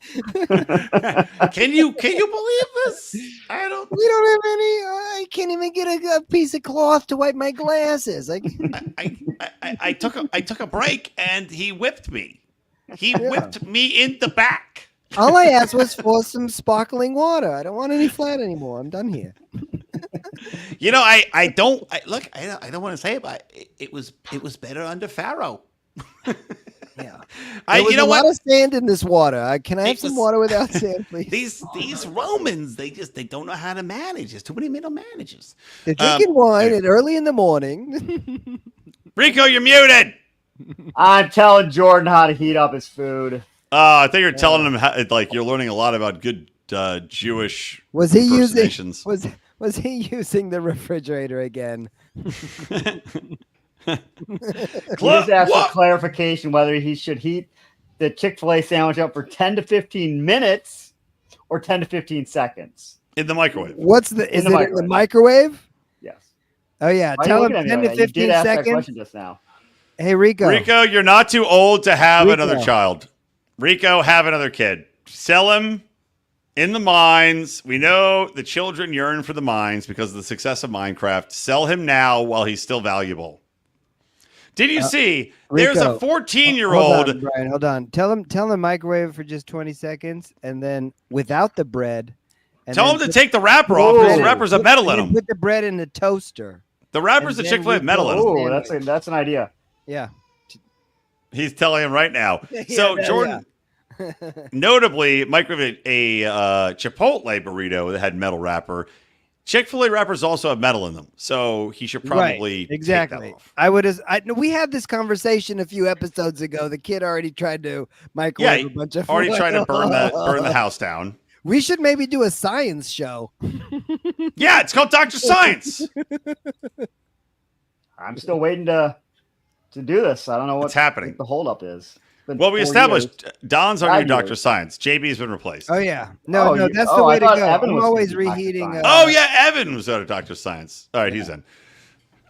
Can you believe this? We don't have any. I can't even get a piece of cloth to wipe my glasses. I took a break and he whipped me. He whipped me in the back. All I asked was for some sparkling water. I don't want any flat anymore. I'm done here. You know, I don't want to say it, but it was better under Pharaoh. Yeah. There was a lot of sand in this water. Can I have some water without sand, please? These Romans, they don't know how to manage. There's too many middle managers. They're drinking wine and early in the morning. Rico, you're muted. I'm telling Jordan how to heat up his food. I think you're telling him how, like you're learning a lot about good Jewish Was he using impersonations. was he using the refrigerator again? He just asked for clarification whether he should heat the Chick-fil-A sandwich up for 10 to 15 minutes or 10 to 15 seconds. In the microwave. Is it in the microwave? Yes. Oh yeah. Why are Tell you him looking at 10 me to like that? You 15 did ask that seconds. question just now. Hey Rico. Rico, you're not too old to have Rico. another child. Rico, have another kid. Sell him in the mines. We know the children yearn for the mines because of the success of Minecraft. Sell him now while he's still valuable. Did you see? There's a Rico, 14-year-old. Brian, hold on. Tell him microwave for just 20 seconds, and then without the bread. And Tell then him to put- take the wrapper off because the wrappers have metal in and then them. Put the bread in the toaster. The wrappers and of then Chick-fil-A have we metal in them. Oh, that's an idea. Yeah. He's telling him right now. Yeah, So yeah, Jordan, notably, microwave a Chipotle burrito that had metal wrapper. Chick-fil-A wrappers also have metal in them, so he should probably take exactly. that off. We had this conversation a few episodes ago. The kid already tried to microwave a bunch of already food. trying to burn the house down. We should maybe do a science show. Yeah, it's called Dr. Science. I'm still waiting to do this. I don't know what's happening. What the holdup is. Well, we established Don's our 5 new Dr. years. Science. JB's been replaced. Oh yeah, no, Oh, that's I the way to thought go. Evan I'm was always gonna be Dr. reheating. Science. Oh yeah, Evan was out of Dr. Science. All right, he's in.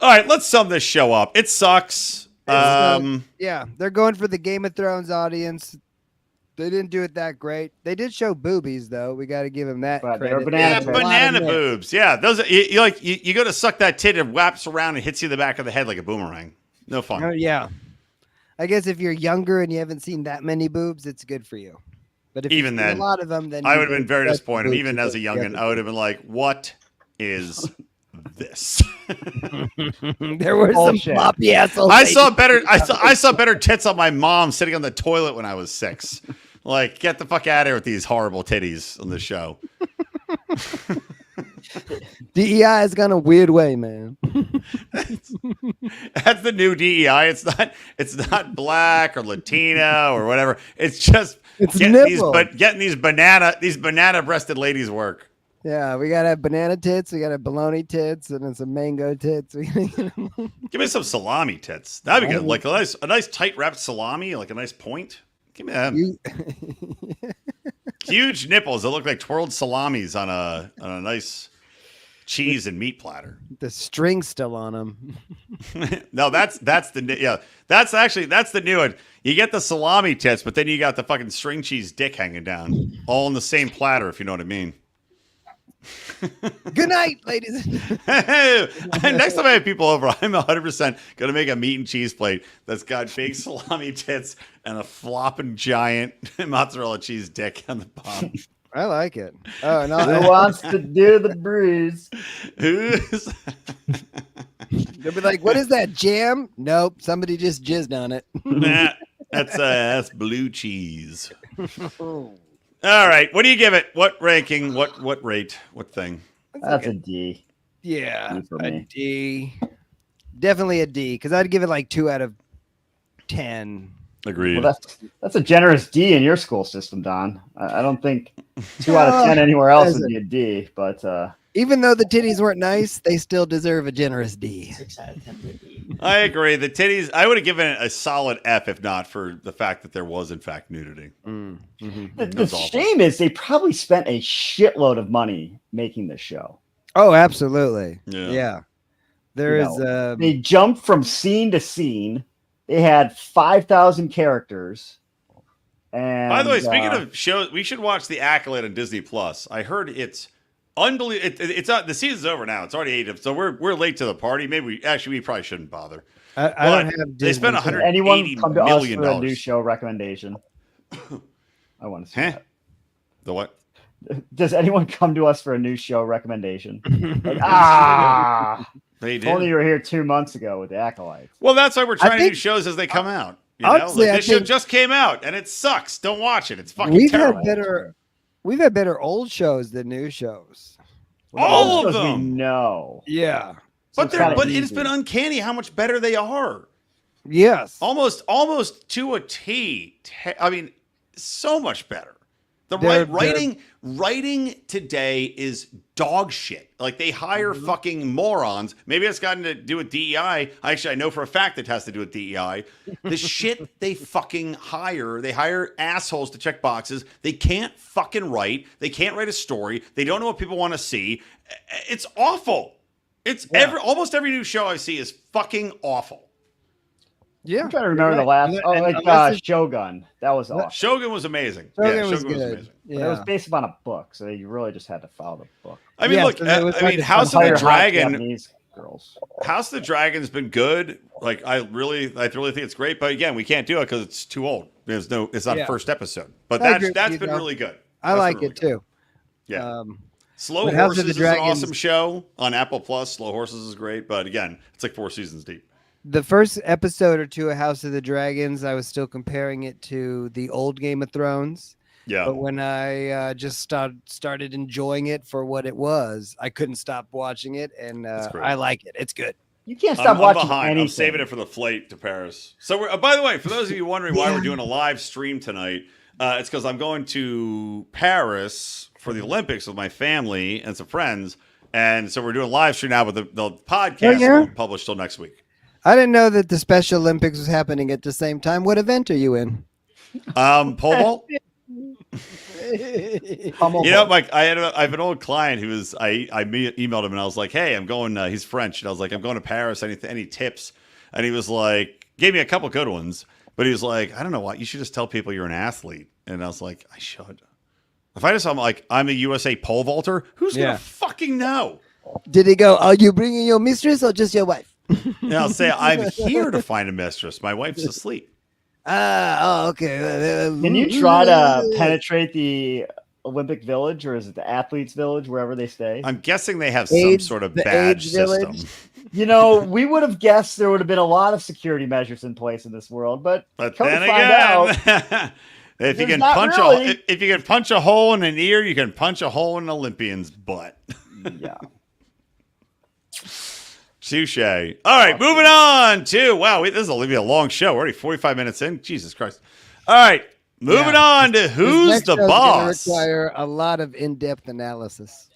All right, let's sum this show up. It sucks. Yeah, they're going for the Game of Thrones audience. They didn't do it that great. They did show boobies though. We got to give them that But they were credit. banana Yeah, boobs. banana boobs. Yeah, those. You go to suck that tit and wraps around and hits you in the back of the head like a boomerang. No fun. Oh yeah. I guess if you're younger and you haven't seen that many boobs, it's good for you. But if Even you've seen then, a lot of them, then I you would have been don't very like disappointed. boobs, Even you as a don't youngin', get I would have been like, "What is this?" it. There were some Bullshit. floppy assholes. I saw better tits on my mom sitting on the toilet when I was 6. Like, get the fuck out of here with these horrible titties on the show. DEI has gone a weird way, man. That's the new DEI. It's not black or Latino or whatever. It's just It's getting nipple. getting these banana breasted ladies work. Yeah, we gotta have banana tits, we gotta have bologna tits, and then some mango tits. Give me some salami tits. That'd be good. Like a nice tight wrapped salami, like a nice point. Give me that. Huge nipples that look like twirled salamis on a nice cheese and meat platter. The string still on them. No, that's the new one. You get the salami tits, but then you got the fucking string cheese dick hanging down, all in the same platter, if you know what I mean. Good night, ladies. Next time I have people over, I'm 100% gonna make a meat and cheese plate that's got big salami tits and a flopping giant mozzarella cheese dick on the bottom. I like it. Oh no! Who wants to do the bruise? Who's They'll be like, "What is that jam?" Nope, somebody just jizzed on it. nah, that's blue cheese. All right, what do you give it? What ranking? What rate? What thing? That's a D. Yeah, D for a me. D. Definitely a D, because I'd give it like 2 out of 10. Agreed. Well, that's a generous D in your school system, Don. I don't think 2 out of 10 anywhere else would be a D, but Even though the titties weren't nice, they still deserve a generous D. 6 out of 10 would be. I agree. The titties, I would have given it a solid F if not for the fact that there was, in fact, nudity. the shame is they probably spent a shitload of money making this show. Oh, absolutely. Yeah. There You is know, they jumped from scene to scene. They had 5,000 characters. And By the way, speaking of shows, we should watch The Accolade on Disney Plus. I heard it's unbelievable. It's not, the season's over now. It's already 8, so we're late to the party. Maybe we probably shouldn't bother. I don't have they spent Disney. $180 anyone come to us million. for a new show recommendation? I want to see that. The what? Does anyone come to us for a new show recommendation? Like, They if only did. you were here 2 months ago with the Acolytes. Well, that's why we're trying to think- do shows as they come out. You Honestly, know? I Like, this show think- just came out and it sucks. Don't watch it. It's fucking We've terrible. had better old shows than new shows. All of Those we them. know. Yeah. So But it's kinda it's easy. been uncanny how much better they are. Yes. Almost to a T. I mean, so much better. The They're- writing today is dog shit. Like they hire fucking morons. Maybe it's got to do with DEI. Actually, I know for a fact it has to do with DEI. The shit they fucking hire. They hire assholes to check boxes. They can't fucking write. They can't write a story. They don't know what people want to see. It's awful. It's almost every new show I see is fucking awful. Yeah. I'm trying to remember the last. Oh, And like unless it's- Shogun. That was awesome. Shogun was amazing. Shogun was Shogun good. amazing. But Yeah. it was based upon a book, so you really just had to follow the book. I mean, Yeah, look. so there was like House of the Hire hot Dragon. Japanese girls. House of the Dragon's been good. Like I really think it's great. But again, we can't do it because it's too old. It's not a Yeah. first episode. But I agree with that's you, been Joe. really good. I That's like been it really too. good. Yeah. Slow but House of Horses the is an Dragons- awesome show on Apple Plus. Slow Horses is great, but again, it's like 4 seasons deep. The first episode or two of House of the Dragons, I was still comparing it to the old Game of Thrones. Yeah. But when I just started enjoying it for what it was, I couldn't stop watching it, and great. I like it. It's good. You can't stop I'm watching behind. anything. I'm saving it for the flight to Paris. So, by the way, for those of you wondering why we're doing a live stream tonight, it's because I'm going to Paris for the Olympics with my family and some friends, and so we're doing a live stream now. But the podcast yeah? won't publish till next week. I didn't know that the Special Olympics was happening at the same time. What event are you in? Pole vault. Hummel You know, Vault. Mike, I have an old client who was emailed him and I was like, hey, I'm going. He's French, and I was like, I'm going to Paris. Any tips? And he was like, gave me a couple good ones, but he was like, I don't know what. You should just tell people you're an athlete. And I was like, I should. If I just I'm like, I'm a USA pole vaulter, who's Yeah. gonna fucking know? Did he go, are you bringing your mistress or just your wife? And I'll say, I'm here to find a mistress. My wife's asleep. Okay. Can you try to penetrate the Olympic Village, or is it the Athletes Village, wherever they stay? I'm guessing they have some AIDS- sort of the badge AIDS village? system. You know, we would have guessed there would have been a lot of security measures in place in this world, but But come to then find out, again, if you there's can not punch really. if you can punch a hole in an ear, you can punch a hole in an Olympian's butt. Yeah. Touche. All right, moving on to this is going to be a long show. We're already 45 minutes in. Jesus Christ. All right, moving on to Who's next the show's Boss? Gonna require a lot of in-depth analysis.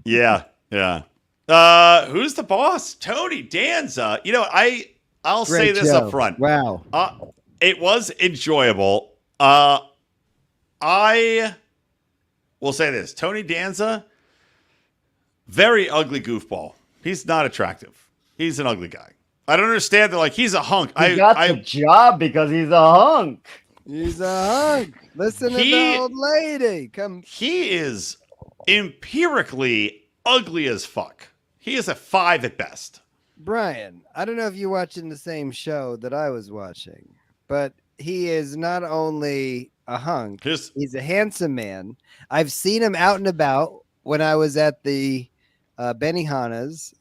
Yeah. Who's the boss? Tony Danza. I'll say Great this show. up front. Wow. It was enjoyable. I will say this. Tony Danza, very ugly goofball. He's not attractive. He's an ugly guy. I don't understand. They're like, he's a hunk. He got the job because he's a hunk. He's a hunk. Listen to the old lady. Come. He is empirically ugly as fuck. He is a 5 at best. Brian, I don't know if you're watching the same show that I was watching, but he is not only a hunk, he's a handsome man. I've seen him out and about when I was at the Benihana's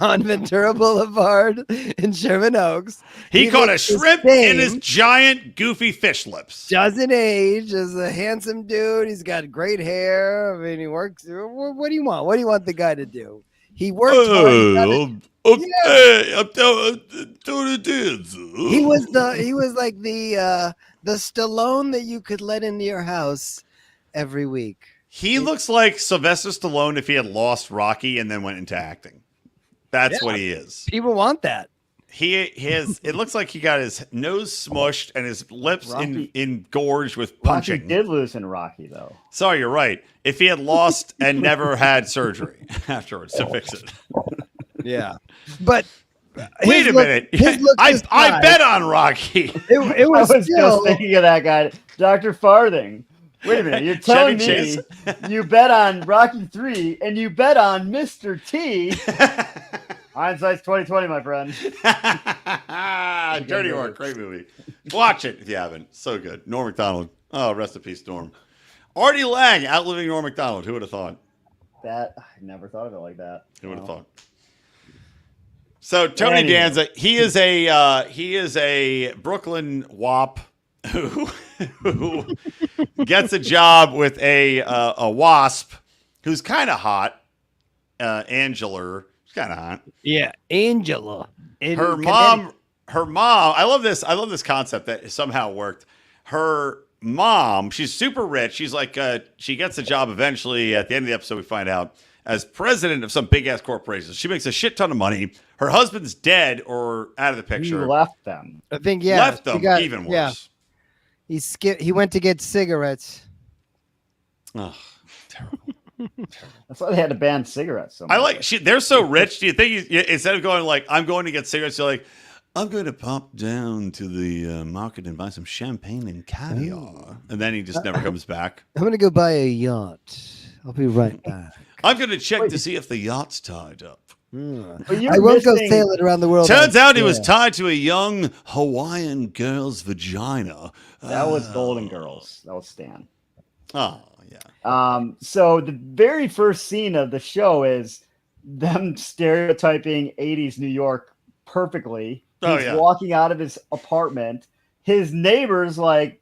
on Ventura Boulevard in Sherman Oaks. He caught a shrimp in his giant goofy fish lips. Doesn't age as a handsome dude. He's got great hair. I mean, he works. What do you want? What do you want the guy to do? He worked hard. I'm Tony Danza. He was like the Stallone that you could let into your house every week. He looks like Sylvester Stallone if he had lost Rocky and then went into acting. That's what he is. People want that. It looks like he got his nose smushed and his lips engorged with punching. Rocky did lose in Rocky, though. Sorry, you're right. If he had lost and never had surgery afterwards to fix it. Yeah. But wait a minute. I bet on Rocky. It was I was just thinking of that guy, Dr. Farthing. Wait a minute. You're telling me you bet on Rocky 3 and you bet on Mr. T. Hindsight's 2020, my friend. Dirty Work, great movie. Watch it if you haven't. So good. Norm Macdonald. Oh, rest in peace, Norm. Artie Lang outliving Norm Macdonald. Who would have thought? I never thought of it like that. Who would have thought? So Tony Danza, he is a Brooklyn wop who gets a job with a wasp who's kind of hot. Angela. Kind of hot. Yeah, Angela. Her mom. I love this concept that somehow worked. Her mom, she's super rich. She's like, she gets a job eventually. At the end of the episode, we find out as president of some big ass corporation. She makes a shit ton of money. Her husband's dead or out of the picture. He left them. I think left them. Even worse. Yeah. He went to get cigarettes. Oh, terrible. That's why they had to ban cigarettes. So much. They're so rich. Do you think instead of going like, I'm going to get cigarettes, you're like, I'm going to pop down to the market and buy some champagne and caviar. And then he just never comes back. I'm going to go buy a yacht. I'll be right back. I'm going to check to see if the yacht's tied up. I won't go sailing around the world. Turns out he was tied to a young Hawaiian girl's vagina. That was Golden Girls. That was Stan. Oh. Yeah. So the very first scene of the show is them stereotyping 80s New York perfectly. He's walking out of his apartment. His neighbor's like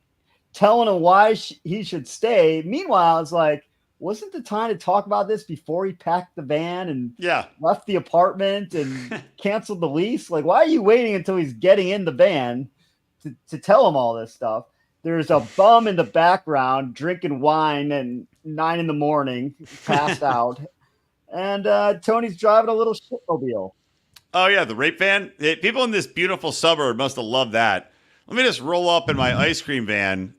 telling him why he should stay. Meanwhile, it's like, wasn't the time to talk about this before he packed the van and left the apartment and canceled the lease? Like, why are you waiting until he's getting in the van to tell him all this stuff? There's a bum in the background drinking wine and 9 a.m, passed out. And Tony's driving a little shitmobile. Oh, yeah, the rape van. People in this beautiful suburb must have loved that. Let me just roll up in my ice cream van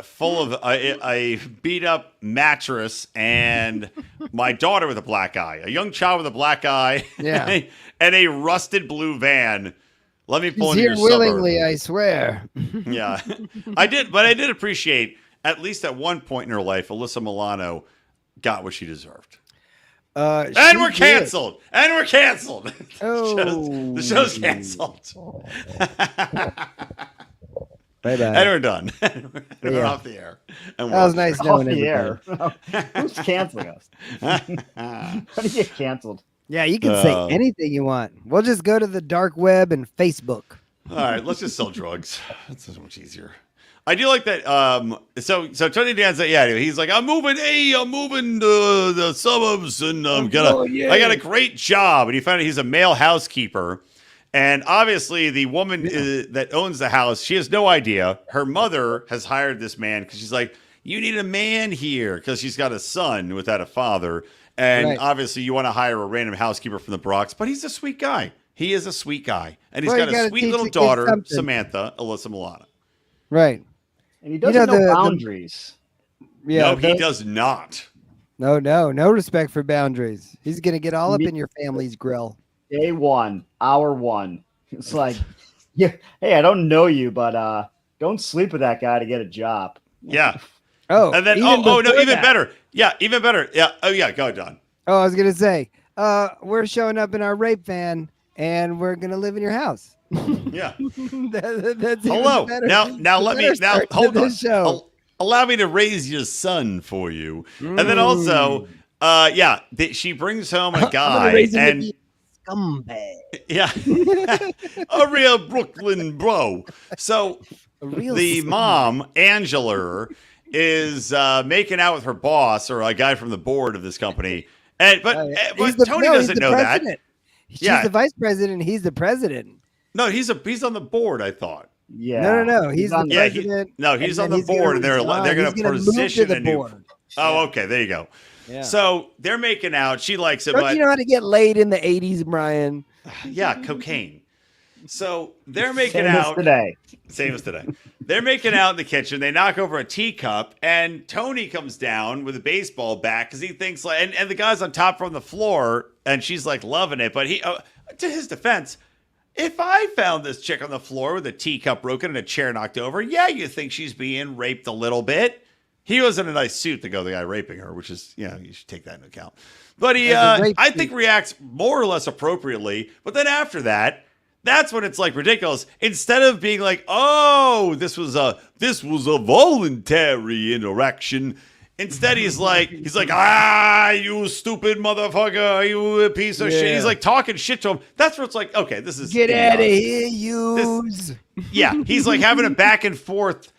full of a beat-up mattress and my daughter with a black eye. A young child with a black eye and a rusted blue van. Let me pull into your suburb. Willingly, I swear. Yeah, I did appreciate, at least at one point in her life, Alyssa Milano got what she deserved. And we're canceled. And we're canceled. Oh, the show's canceled. Bye-bye. And we're done. We're off the air. And that was nice knowing the everybody. air. Who's canceling us? How do you get canceled? Yeah, you can say anything you want. We'll just go to the dark web and Facebook. All right, let's just sell drugs. That's so much easier. I do like that. So Tony Danza, yeah, he's like, I'm moving to the suburbs, and I got a great job. And he found out he's a male housekeeper, and obviously the woman that owns the house, she has no idea. Her mother has hired this man because she's like, you need a man here because she's got a son without a father, and obviously you want to hire a random housekeeper from the Bronx, but he's a sweet guy. He is a sweet guy, and he's got a sweet little daughter, Samantha, Alyssa Milano. Right. And he doesn't know boundaries. No, he does not. No respect for boundaries. He's going to get all up in your family's grill. Day one, hour one. It's like, yeah, hey, I don't know you, but don't sleep with that guy to get a job. Yeah. Oh, and then even better. Yeah, even better. Yeah. Oh yeah, go Don. Oh, I was going to say, we're showing up in our rape van and we're going to live in your house. Yeah. That's hello. Now let me hold on. Show. Allow me to raise your son for you. And then also, she brings home a guy and scumbag. Yeah. A real Brooklyn bro. So the mom, Angela, is making out with her boss or a guy from the board of this company. But Tony doesn't know that. She's the vice president. He's the president. No, he's on the board, I thought. Yeah. No. He's the president. He's on the board, and they're going to position a new. Oh, okay. There you go. Yeah. So they're making out. She likes it, but you know how to get laid in the 80s, Brian? Yeah, cocaine. So they're making out today. Same as today. They're making out in the kitchen. They knock over a teacup, and Tony comes down with a baseball bat because he thinks like, and the guy's on top from the floor, and she's like loving it. But he, to his defense. If I found this chick on the floor with a teacup broken and a chair knocked over, yeah, you think she's being raped a little bit. He was in a nice suit to go the guy raping her, which is, you should take that into account. But he, I think, reacts more or less appropriately. But then after that, that's when it's like ridiculous. Instead of being like, oh, this was a voluntary interaction. Instead, he's like, you stupid motherfucker, you piece of shit. He's like talking shit to him. That's where it's like, okay, this is get out of here, use. He's like having a back and forth,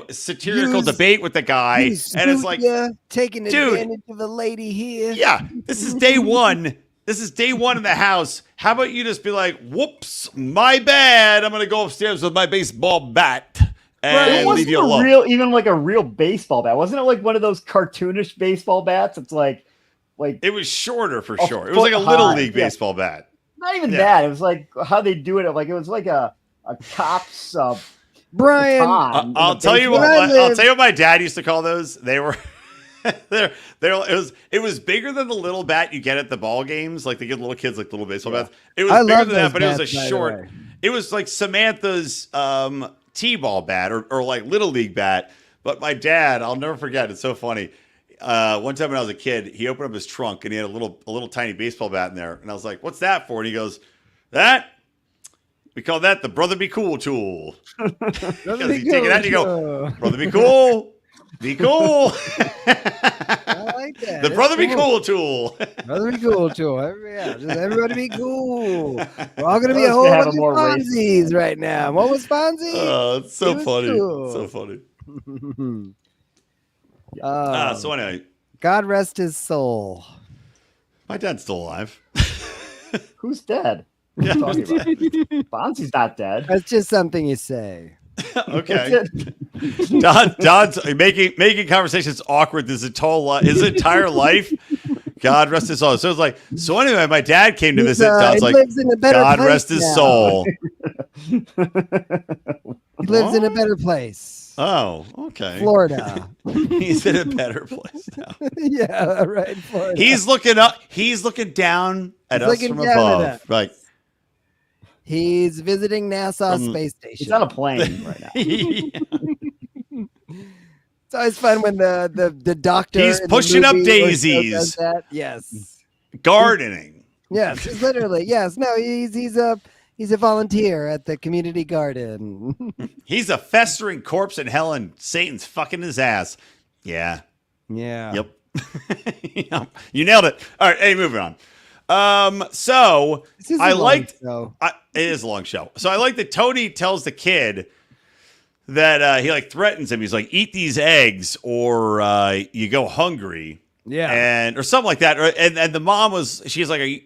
satirical debate with the guy, and it's like, taking advantage of a lady here. Yeah, this is day one. This is day one in the house. How about you just be like, whoops, my bad. I'm gonna go upstairs with my baseball bat. And leave you alone. Even like a real baseball bat. Wasn't it like one of those cartoonish baseball bats? It's like it was shorter for sure. It was like a little league baseball bat. Not even that. It was like how they do it. Like it was like a cop's Brian. I'll tell you what my dad used to call those. They were it was bigger than the little bat you get at the ball games. Like they give little kids like little baseball bats. It was bigger than that, but it was a short. It was like Samantha's T-ball bat or like little league bat. But my dad, I'll never forget. It's so funny. One time when I was a kid, he opened up his trunk and he had a little tiny baseball bat in there. And I was like, "What's that for?" And he goes, we call that the brother be cool tool." Because you take it out and you go, "Brother be cool. Be cool." I like that. The brother be cool tool. Brother be cool tool. Just everybody be cool. We're all gonna be a whole bunch of Fonzies right now. What was Fonzie? Oh, it's so funny. Cool. So funny. So anyway, God rest his soul. My dad's still alive. Who's dead? Yeah. What are you talking about? Fonzie's not dead. That's just something you say. Okay. Don's making conversations awkward his entire life. God rest his soul. So it's like, so anyway, my dad came to visit. Don's like, God rest his soul. He lives in a better place. Oh, okay. Florida. He's in a better place now. Yeah, right. Florida. He's looking up. He's looking down at us from above. Right. He's visiting NASA space station. He's on a plane right now. It's always fun when the doctor. He's pushing up daisies. Yes. Gardening. Yes, literally. Yes. No, he's a volunteer at the community garden. He's a festering corpse in hell, and Satan's fucking his ass. Yeah. Yeah. Yep. You nailed it. All right. Hey, moving on. So I liked. It is a long show. So I like that Tony tells the kid that he like threatens him. He's like, eat these eggs or you go hungry. Yeah. And or something like that. And the mom she's like,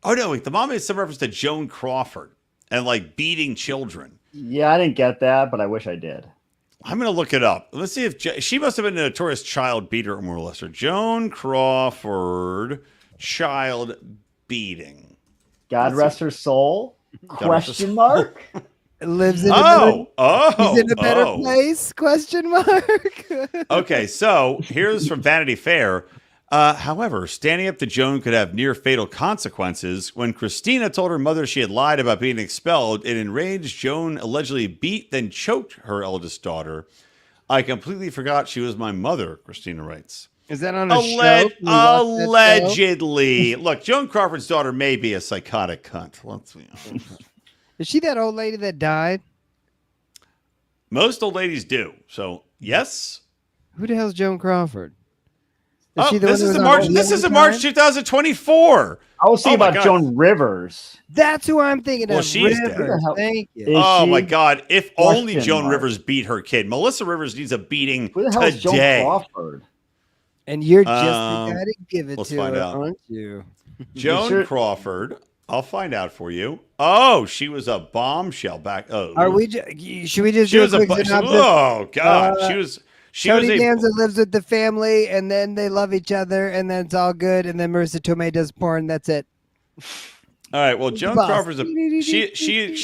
oh no, wait, the mom made some reference to Joan Crawford and like beating children. Yeah, I didn't get that, but I wish I did. I'm going to look it up. Let's see if she must have been a notorious child beater or molester. Joan Crawford, child beating. God rest her soul? Question mark? Lives in he's in a better place? Question mark. Okay, so here's from Vanity Fair. However, standing up to Joan could have near fatal consequences. When Christina told her mother she had lied about being expelled, it enraged Joan allegedly beat, then choked her eldest daughter. I completely forgot she was my mother, Christina writes. Is that on a show? Allegedly. Look, Joan Crawford's daughter may be a psychotic cunt. Is she that old lady that died? Most old ladies do. So, yes. Who the hell's Joan Crawford? This is in March 2024. I was thinking about Joan Rivers. That's who I'm thinking of. She's Rivers. dead. Thank you. Oh my God! If only Joan Rivers beat her kid. Melissa Rivers needs a beating Who the hell is Joan today. Crawford? And you're just the guy to give it let's to find her, out. aren't you? Joan Crawford. I'll find out for you. Oh, she was a bombshell back. Oh, Are we? Should we just do a quick synopsis? Oh God, she was. Tony Danza lives with the family, and then they love each other, and then it's all good. And then Marissa Tomei does porn. That's it. All right. Well, Joan Crawford's she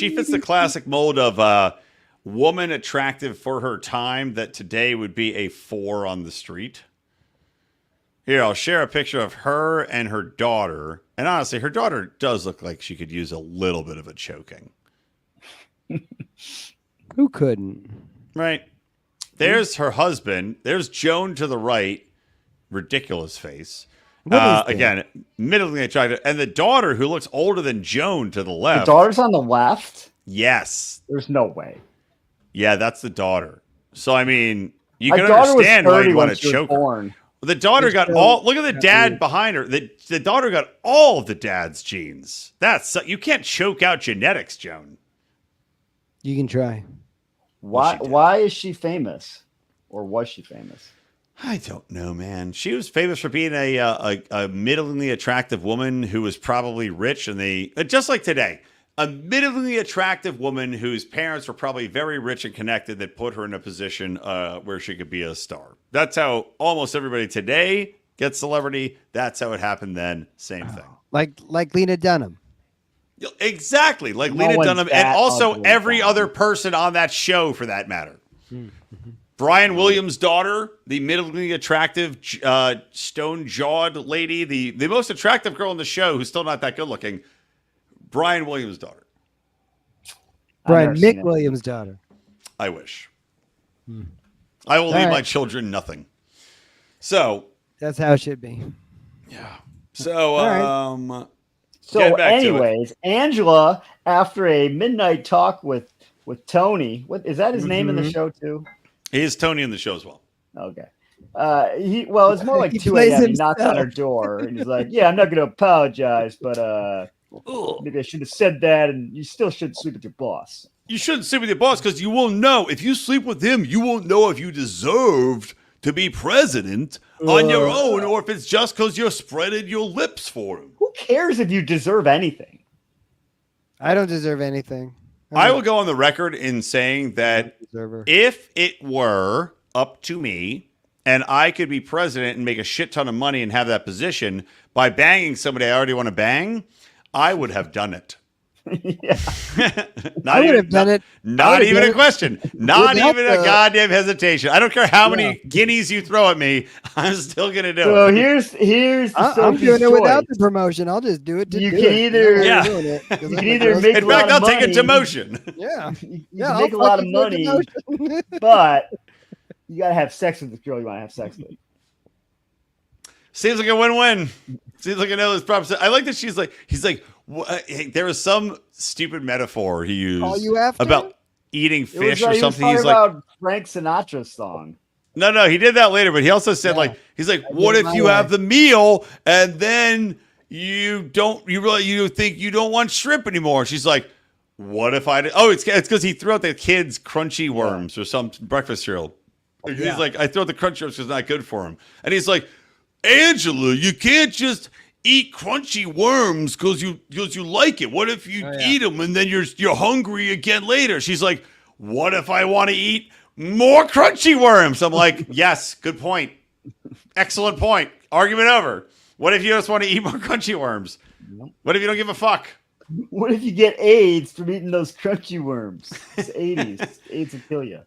fits the classic mold of woman attractive for her time that today would be a 4 on the street. Here, I'll share a picture of her and her daughter. And honestly, her daughter does look like she could use a little bit of a choking. Who couldn't? Right. There's her husband. There's Joan to the right. Ridiculous face. Again, middling attractive. And the daughter who looks older than Joan to the left. The daughter's on the left? Yes. There's no way. Yeah, that's the daughter. So, I mean, you can understand why you want to choke her. The daughter got look at the dad behind her. The daughter got all of the dad's genes. You can't choke out genetics, Joan. You can try. Why is she famous? Or was she famous? I don't know, man. She was famous for being a middlingly attractive woman who was probably rich, and just like today, a middlingly attractive woman whose parents were probably very rich and connected that put her in a position where she could be a star. That's how almost everybody today gets celebrity. That's how it happened then. Same thing. Like Lena Dunham. Exactly, like Lena Dunham, and also every other person on that show, for that matter. Brian Williams' daughter, the middlingly attractive, stone-jawed lady, the most attractive girl in the show, who's still not that good looking. Brian Williams' daughter. Brian Mick Williams' daughter. I wish. I will leave my children nothing. So that's how it should be. Yeah. So So anyways, Angela, after a midnight talk with Tony, what is that his name in the show too? He is Tony in the show as well. Okay. It's more like 2 a.m. He knocks on her door and he's like, "Yeah, I'm not going to apologize, but maybe I should have said that, and you still shouldn't sleep with your boss." You shouldn't sleep with your boss because you won't know. If you sleep with him, you won't know if you deserved to be president on your own or if it's just because you're spreading your lips for him. Who cares if you deserve anything? I don't deserve anything. I will go on the record in saying that if it were up to me and I could be president and make a shit ton of money and have that position by banging somebody I already want to bang, I would have done it. I would have done it. Not even a question. Not even a goddamn hesitation. I don't care how many guineas you throw at me. I'm still gonna do it. So here's I'm doing it without the promotion. I'll just do it. You can either make. In fact, I'll take a demotion. Yeah, you can make a lot of money, but you gotta have sex with the girl you want to have sex with. Seems like a win-win. Seems like another proposition. I like that he's like. Hey, there was some stupid metaphor he used about eating fish or something. He's like about Frank Sinatra's song. No, he did that later, but he also said he's like, what if you have the meal and then you think you don't want shrimp anymore? She's like, what if I? Oh, it's because he threw out the kids crunchy worms or some breakfast cereal. He's like, I throw out the crunchy worms because it's not good for him. And he's like, Angela, you can't just eat crunchy worms because you like it. What if you eat them and then you're hungry again later? She's like, what if I want to eat more crunchy worms? I'm like, yes, good point. Excellent point. Argument over. What if you just want to eat more crunchy worms? What if you don't give a fuck? What if you get AIDS from eating those crunchy worms? It's 80s. AIDS will kill you.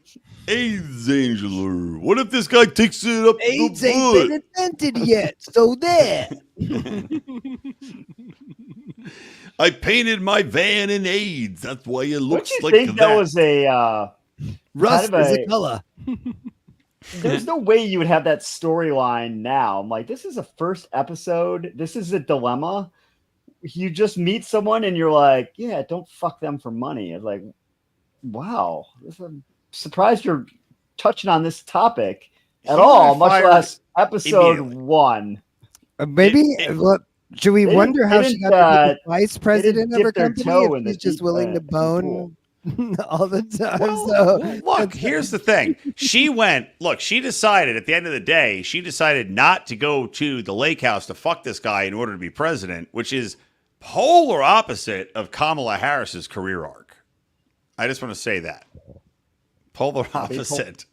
AIDS, Angela. What if this guy takes it up AIDS the ain't butt? been invented yet, so there. I painted my van in AIDS. That's why it looks Don't you like think that was a Rust kind of is a color. there's no way you would have that storyline now. I'm like, this is a first episode. This is a dilemma. You just meet someone and you're like, yeah, don't fuck them for money. It's like, wow, I'm surprised you're touching on this topic at all, much less episode 1. Maybe should we wonder how she got to be the vice president of her company if she's just willing to bone all the time? Well, look, here's the thing. She decided at the end of the day, she decided not to go to the lake house to fuck this guy in order to be president, which is polar opposite of Kamala Harris's career arc. I just want to say that. Polar opposite.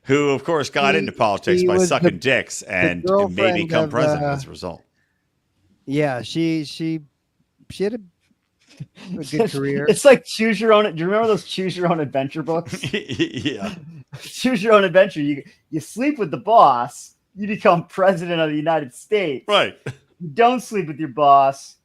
Who, of course, got into politics by sucking dicks and may become president as a result. Yeah, she had a good career. It's like choose your own. Do you remember those choose your own adventure books? Yeah. Choose your own adventure. You sleep with the boss, you become president of the United States. Right. You don't sleep with your boss,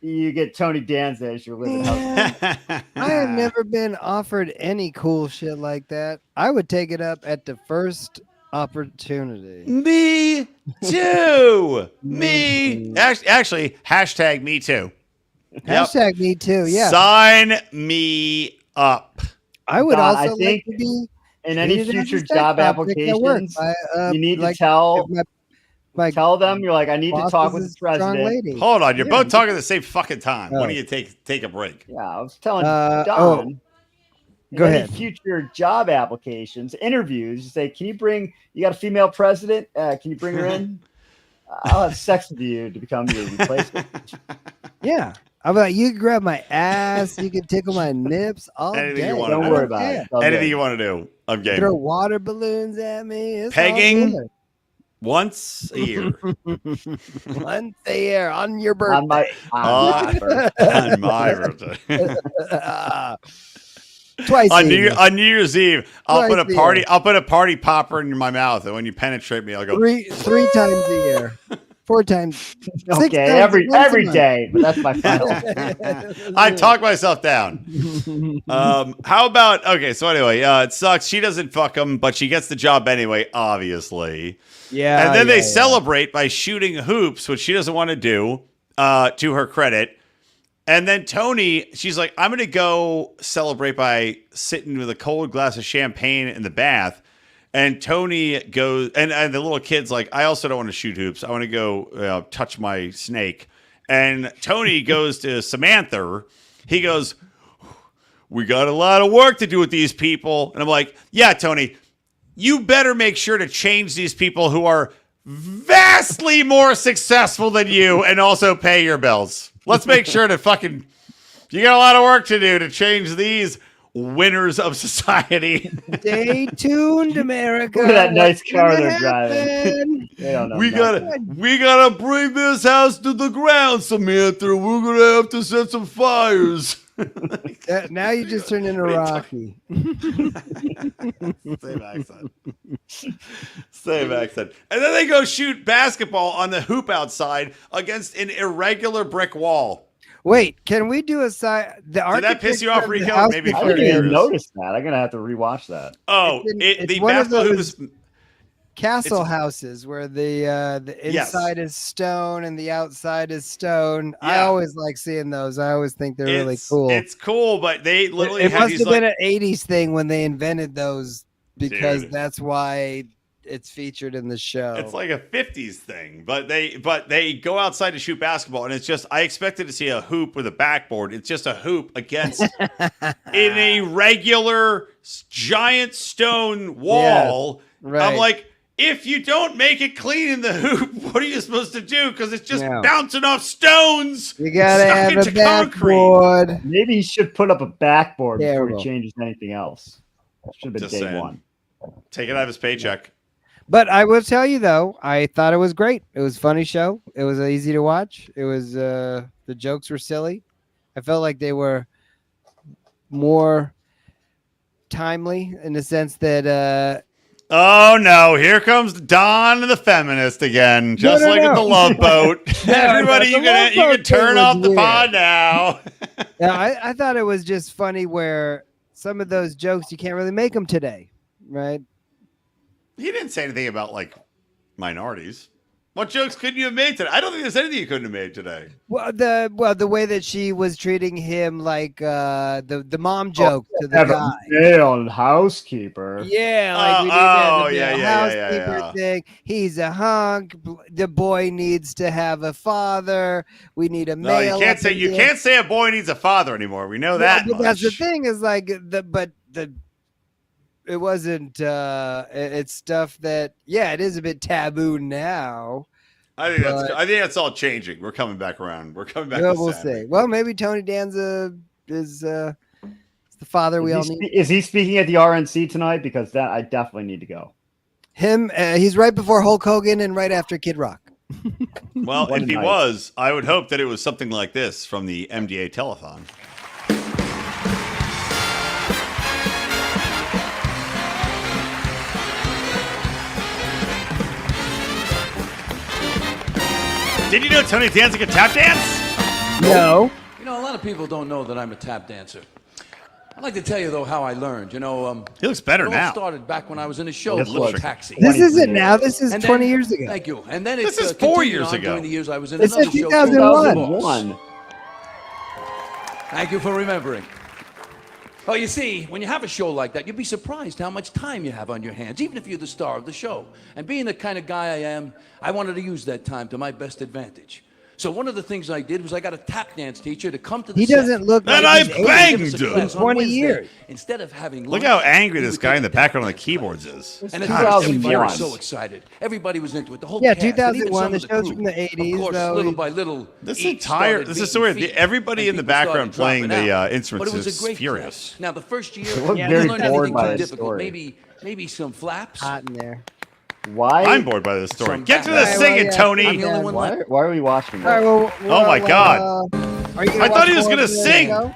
you get Tony Danza as your living husband. I have never been offered any cool shit like that. I would take it up at the first opportunity. Me too. Me. Actually, hashtag me too. Hashtag me too. Yeah. Sign me up. I would Don, also I think like to be in any treated as a future sex job object at work applications, by, you need like, to tell my tell them you're like, I need to boss talk is with a the strong president. lady. Hold on, you're both talking at the same fucking time. Oh. Why don't you take a break? Yeah, I was telling Oh, Don. go Any ahead. future job applications, interviews, you say, can you got a female president? Can you bring her in? I'll have sex with you to become your replacement. Yeah. I'm like, you can grab my ass, you can tickle my nips all Anything day. you want. Don't I worry don't about it. It's Anything okay. you want to do, I'm game. Throw water balloons at me. It's Pegging? all good. Once a year. Once a year on your birthday. On my birthday. On my birthday. Twice a year. On New Year's Eve, I'll put a Twice a party. year. I'll put a party popper in my mouth, and when you penetrate me, I'll go. Three times a year. 4 times. 6 Okay, times once a every month. day, but that's my final. I talk myself down. How about so anyway, it sucks. She doesn't fuck him, but she gets the job anyway, obviously. Yeah. And then they celebrate by shooting hoops, which she doesn't want to do, to her credit. And then Tony, she's like, I'm going to go celebrate by sitting with a cold glass of champagne in the bath. And Tony goes, and the little kid's like, I also don't want to shoot hoops. I want to go touch my snake. And Tony goes to Samantha. He goes, we got a lot of work to do with these people. And I'm like, yeah, Tony, you better make sure to change these people who are vastly more successful than you and also pay your bills. Let's make sure to you got a lot of work to do to change these winners of society. Stay tuned, America. Look at that nice What's car gonna they're driving. happen? They don't know We nothing. gotta bring this house to the ground, Samantha. We're gonna have to set some fires. Now you just turned into Rocky. Same accent. Same accent. And then they go shoot basketball on the hoop outside against an irregular brick wall. Wait, can we do a side? Did that piss you off, Rico? Maybe I for didn't even years. notice that. I'm gonna have to rewatch that. Oh, It's the one of basketball hoop those is. castle houses where the inside is stone and the outside is stone. I Yeah. always like seeing those. I always think they're really It's- cool. It's cool, but they literally It have must these have like, been an 80s thing when they invented those because Dude. that's why it's featured in the show. It's like a 50s thing, but they go outside to shoot basketball, and it's just I expected to see a hoop with a backboard. It's just a hoop against in a regular giant stone wall. right. I'm like, if you don't make it clean in the hoop, what are you supposed to do? Because it's just bouncing off stones. You gotta stuck have a into concrete. backboard. Maybe he should put up a backboard before Terrible. he changes anything else. Should have been Just day saying. one. Take it out of his paycheck. But I will tell you though, I thought it was great. It was a funny show. It was easy to watch. It was the jokes were silly. I felt like they were more timely in the sense that Oh no! Here comes Don the feminist again, just like in the Love Boat. Everybody, the you Love can Boat turn thing off was the weird. pod now. yeah, I thought it was just funny where some of those jokes you can't really make them today, right? He didn't say anything about like minorities. What jokes couldn't you have made today? I don't think there's anything you couldn't have made today. Well, the way that she was treating him like the mom joke to the Have a guy. male housekeeper. Yeah, like we need Oh, the yeah, housekeeper thing. He's a hunk. The boy needs to have a father. We need a No, male. you can't up say in you here. can't say a boy needs a father anymore. We know that. But that's the much. thing is like it wasn't it's stuff that it is a bit taboo now. I think that's all changing. We're coming back around. We're coming back. Well, to we'll Saturday. see. Well, maybe Tony Danza is the father we all need. Is he speaking at the RNC tonight? Because that I definitely need to go. Him, he's right before Hulk Hogan and right after Kid Rock. Well, What if a he night. was, I would hope that it was something like this from the MDA telethon. Did you know Tony Danza can tap dance? No. You know, a lot of people don't know that I'm a tap dancer. I'd like to tell you, though, how I learned. You know, He looks better it all now. started back when I was in a show, This Little was- Taxi. This 23 isn't now. This is And 20 then- years ago. Thank you. And then This it is 4 continued years on ago. During the years I was in This another is show. 2001. called Boss. 2001. Thank you for remembering. Oh, you see, when you have a show like that, you'd be surprised how much time you have on your hands, even if you're the star of the show. And being the kind of guy I am, I wanted to use that time to my best advantage. So one of the things I did was I got a tap dance teacher to come to the He set. doesn't look And like I he's Give 80. banged us a him. class on 20 Wednesday. years. Instead of having Look lunch, how angry we this would guy take in the a tap background on the dance keyboards class. is. And at 2001. first, everybody was so excited. Everybody was into it. The whole Yeah, cast, and even 2001, some the of show's crew. from the 80s, Of course, though. little by little, This each entire started this is beating so weird. feet, Everybody and in the people started background playing dropping the out. But instruments it was is a great furious. class. Now, the first year, look you very didn't learn bored anything by too his difficult. story. Maybe some flaps. Hot in there. Why? I'm bored by this story. Some Get to the background. singing, Well, yeah. Tony. I'm the only one Why, left. why are we watching All right, this? well, Oh my God. Are you gonna I thought watch he was more gonna of the sing. show?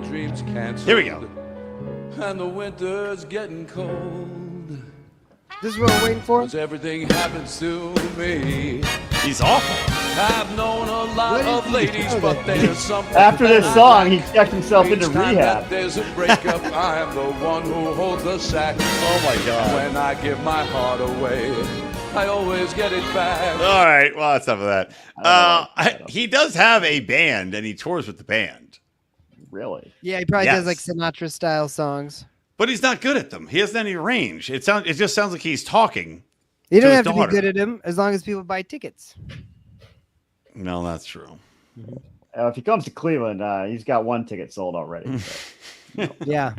Dreams canceled. Here we go. And the winter's getting cold. This is what we're waiting for. 'Cause everything happens to me. He's awful. I've known a lot What is of he ladies, doing? but there's something After this that I song, he like. checked himself into Each time rehab. that there's a breakup, I am the one who holds the sack. Oh my God. When I give my heart away, I always get it back. All right. Well, that's enough of that. I He does have a band, and he tours with the band, Really? Yeah, he probably Yes. does like Sinatra style songs. but he's not good at them. He hasn't any range. It just sounds like he's talking. You don't his have to daughter. be good at him as long as people buy tickets. No, that's true. If he comes to Cleveland, he's got one ticket sold already. So Yeah.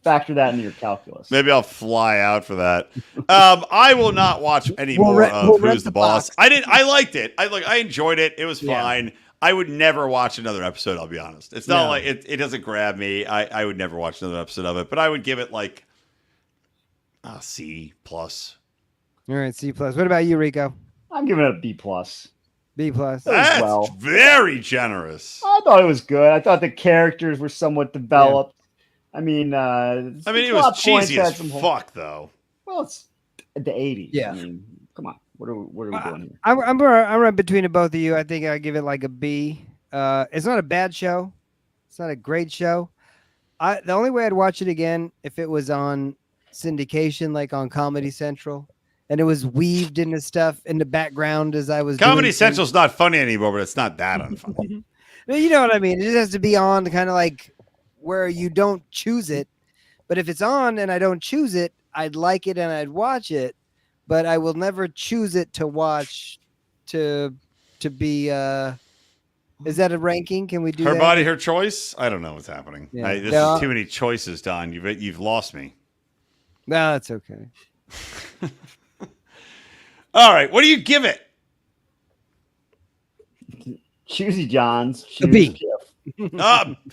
factor that into your calculus. Maybe I'll fly out for that. I will not watch any We'll more rent- of we'll Who's rent the the Boss. box. I liked it. I enjoyed it. It was Yeah. fine. I would never watch another episode. I'll be honest. It's not No. like it doesn't grab me. I would never watch another episode of it. But I would give it like a C plus. All right, C plus. What about you, Rico? I'm giving it a B plus. B plus. That's well. very generous. I thought it was good. I thought the characters were somewhat developed. I mean, It plot was points cheesy had as some fuck, though. Well, it's the 80s. Yeah. I mean, come on. What are we doing here? I'm right between the both of you. I think I give it like a B. It's not a bad show. It's not a great show. The only way I'd watch it again if it was on syndication, like on Comedy Central, and it was weaved into stuff in the background as I was. Comedy doing Central's not funny anymore, but it's not that unfunny. things. You know what I mean? It just has to be on kind of like where you don't choose it. But if it's on and I don't choose it, I'd like it and I'd watch it. but I will never choose it to watch. To be. Is that a ranking? Can we do Her that? body, her choice. I don't know what's happening. Yeah. This Yeah. is too many choices, Don. You've lost me. No, that's okay. All right, what do you give it? Choosy Johns. A B.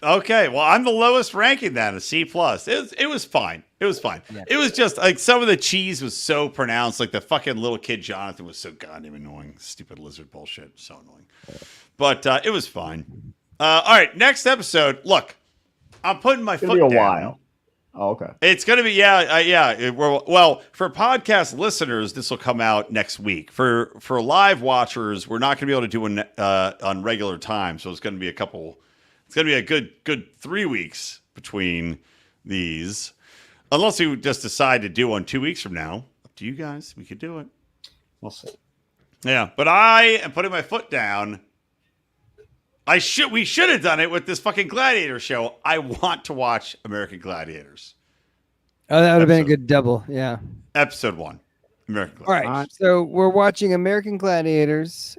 Okay. Well, I'm the lowest ranking then, a C plus. It was fine. It was fine. Yeah. It was just like some of the cheese was so pronounced. Like the fucking little kid Jonathan was so goddamn annoying. Stupid lizard bullshit. So annoying. But it was fine. All right. Next episode. Look, I'm putting my foot It'll be a down. while. Oh, okay. It's going to be, well, for podcast listeners, this will come out next week. For live watchers, we're not going to be able to do it on regular time. So it's going to be a good 3 weeks between these. Unless we just decide to do one 2 weeks from now. Up to you guys. We could do it. We'll see. Yeah, but I am putting my foot down. We should have done it with this fucking Gladiator show. I want to watch American Gladiators. Oh, that would have been a good double. Yeah. Episode 1. American All Gladiators. right. So we're watching American Gladiators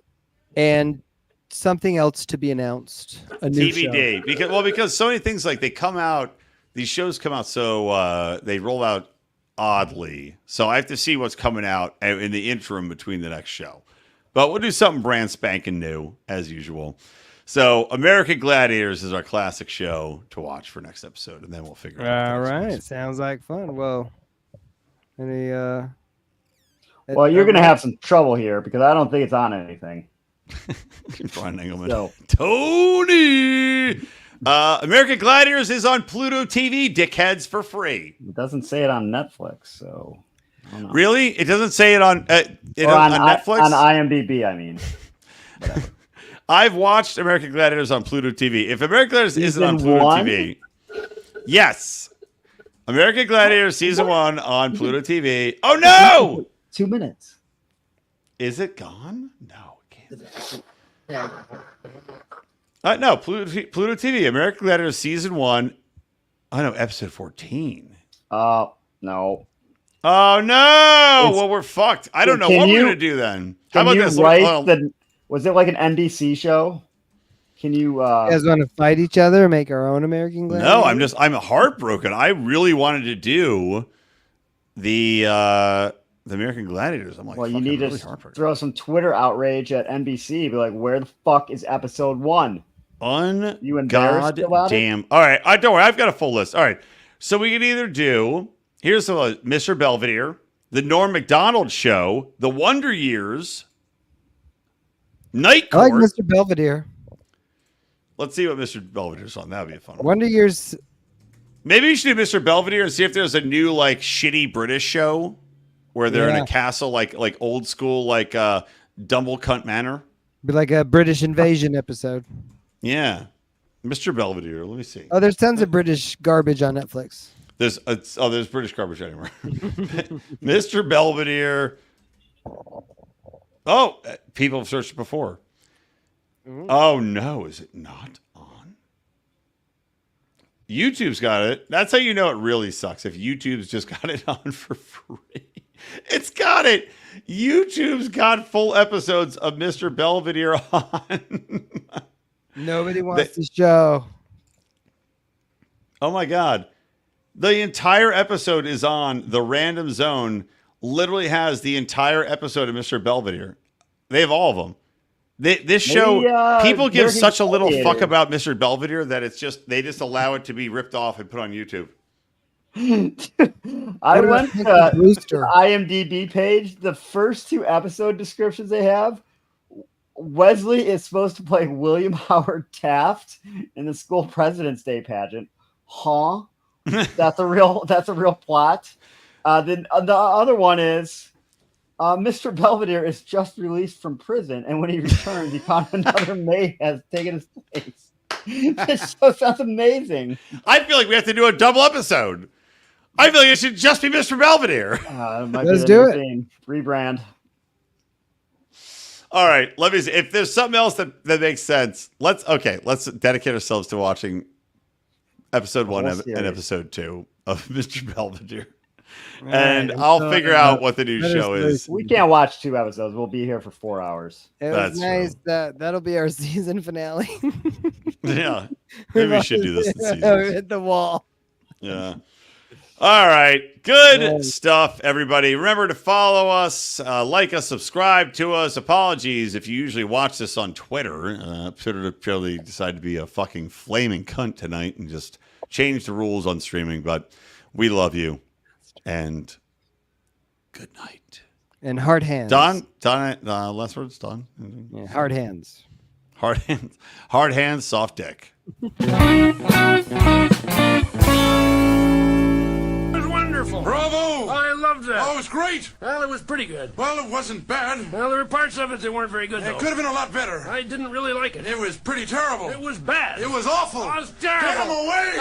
and something else to be announced. A new TBD. show. Because so many things like these shows come out so they roll out oddly. So I have to see what's coming out in the interim between the next show. But we'll do something brand spanking new as usual. So American Gladiators is our classic show to watch for next episode, and then we'll figure it out. All right. Sounds like fun. Well, any Well, you're going to have some trouble here because I don't think it's on anything. Brian Engelman. So, Tony! American Gladiators is on Pluto TV, dickheads, for free. it doesn't say it on Netflix, so I don't know. Really? It doesn't say it on Or on Netflix? on IMDb, I mean. Whatever. I've watched American Gladiators on Pluto TV. If American Gladiators isn't on Season Pluto 1? TV, yes. American Gladiators Season 1 on Pluto TV. Oh, no! 2 minutes. Is it gone? No, it can't. No, Pluto TV, American Gladiators Season 1. Oh, no, Episode 14. No. Oh, no! Well, we're fucked. I don't know what we're going to do then. How Can about you this? write was it like an NBC show? Can you You guys want to fight each other, make our own American Gladiators? No, I'm heartbroken. I really wanted to do the American Gladiators. I'm like, well, you fucking need really to heartbroken. throw some Twitter outrage at NBC. Be like, where the fuck is episode 1? You embarrassed about it? Damn. All right, don't worry. I've got a full list. All right, so we can either do Mr. Belvedere, the Norm Macdonald Show, The Wonder Years, Night I like Court. Mr. Belvedere. Let's see what Mr. Belvedere's on. That would be a fun one. Wonder Years. Maybe you should do Mr. Belvedere and see if there's a new like shitty British show where they're in a castle like old school like Dumble Cunt Manor. Be like a British invasion episode. Yeah. Mr. Belvedere. Let me see. Oh, there's tons of British garbage on Netflix. There's British garbage anywhere. Mr. Belvedere. Oh, people have searched before. Oh no, is it not on? YouTube's got it. That's how you know it really sucks. If YouTube's just got it on for free. It's got it. YouTube's got full episodes of Mr. Belvedere on. Nobody wants to show. Oh my God. The entire episode is on. The Random Zone literally has the entire episode of Mr. Belvedere. They have all of them. This show, people give such a little fuck about Mr. Belvedere that they just allow it to be ripped off and put on YouTube. I went to the IMDb page. The first 2 episode descriptions they have, Wesley is supposed to play William Howard Taft in the school President's Day pageant. Huh? That's a real plot. Then the other one is Mr. Belvedere is just released from prison, and when he returns, he found another mate has taken his place. This show sounds amazing. I feel like we have to do a double episode. I feel like it should just be Mr. Belvedere. Let's do it. Rebrand. All right, let me see. If there's something else that makes sense, let's dedicate ourselves to watching episode 1 and episode 2 of Mr. Belvedere. And Right, I'll so, figure out what the new that show is. We can't watch 2 episodes. We'll be here for 4 hours. It That's was nice. That'll be our season finale. Yeah. Maybe we should do this in seasons. Hit the wall. Yeah. All right. Good stuff, everybody. Remember to follow us, like us, subscribe to us. Apologies if you usually watch this on Twitter. Twitter purely decided to be a fucking flaming cunt tonight and just change the rules on streaming. But we love you. And good night. And hard hands. Don, last words, Don. Yeah, hard hands. Hard hands, soft dick. Wonderful. Bravo! I loved that. Oh, it was great. Well, it was pretty good. Well, it wasn't bad. Well, there were parts of it that weren't very good, It though. could have been a lot better. I didn't really like it. It was pretty terrible. It was bad. It was awful. It was terrible. Get him away!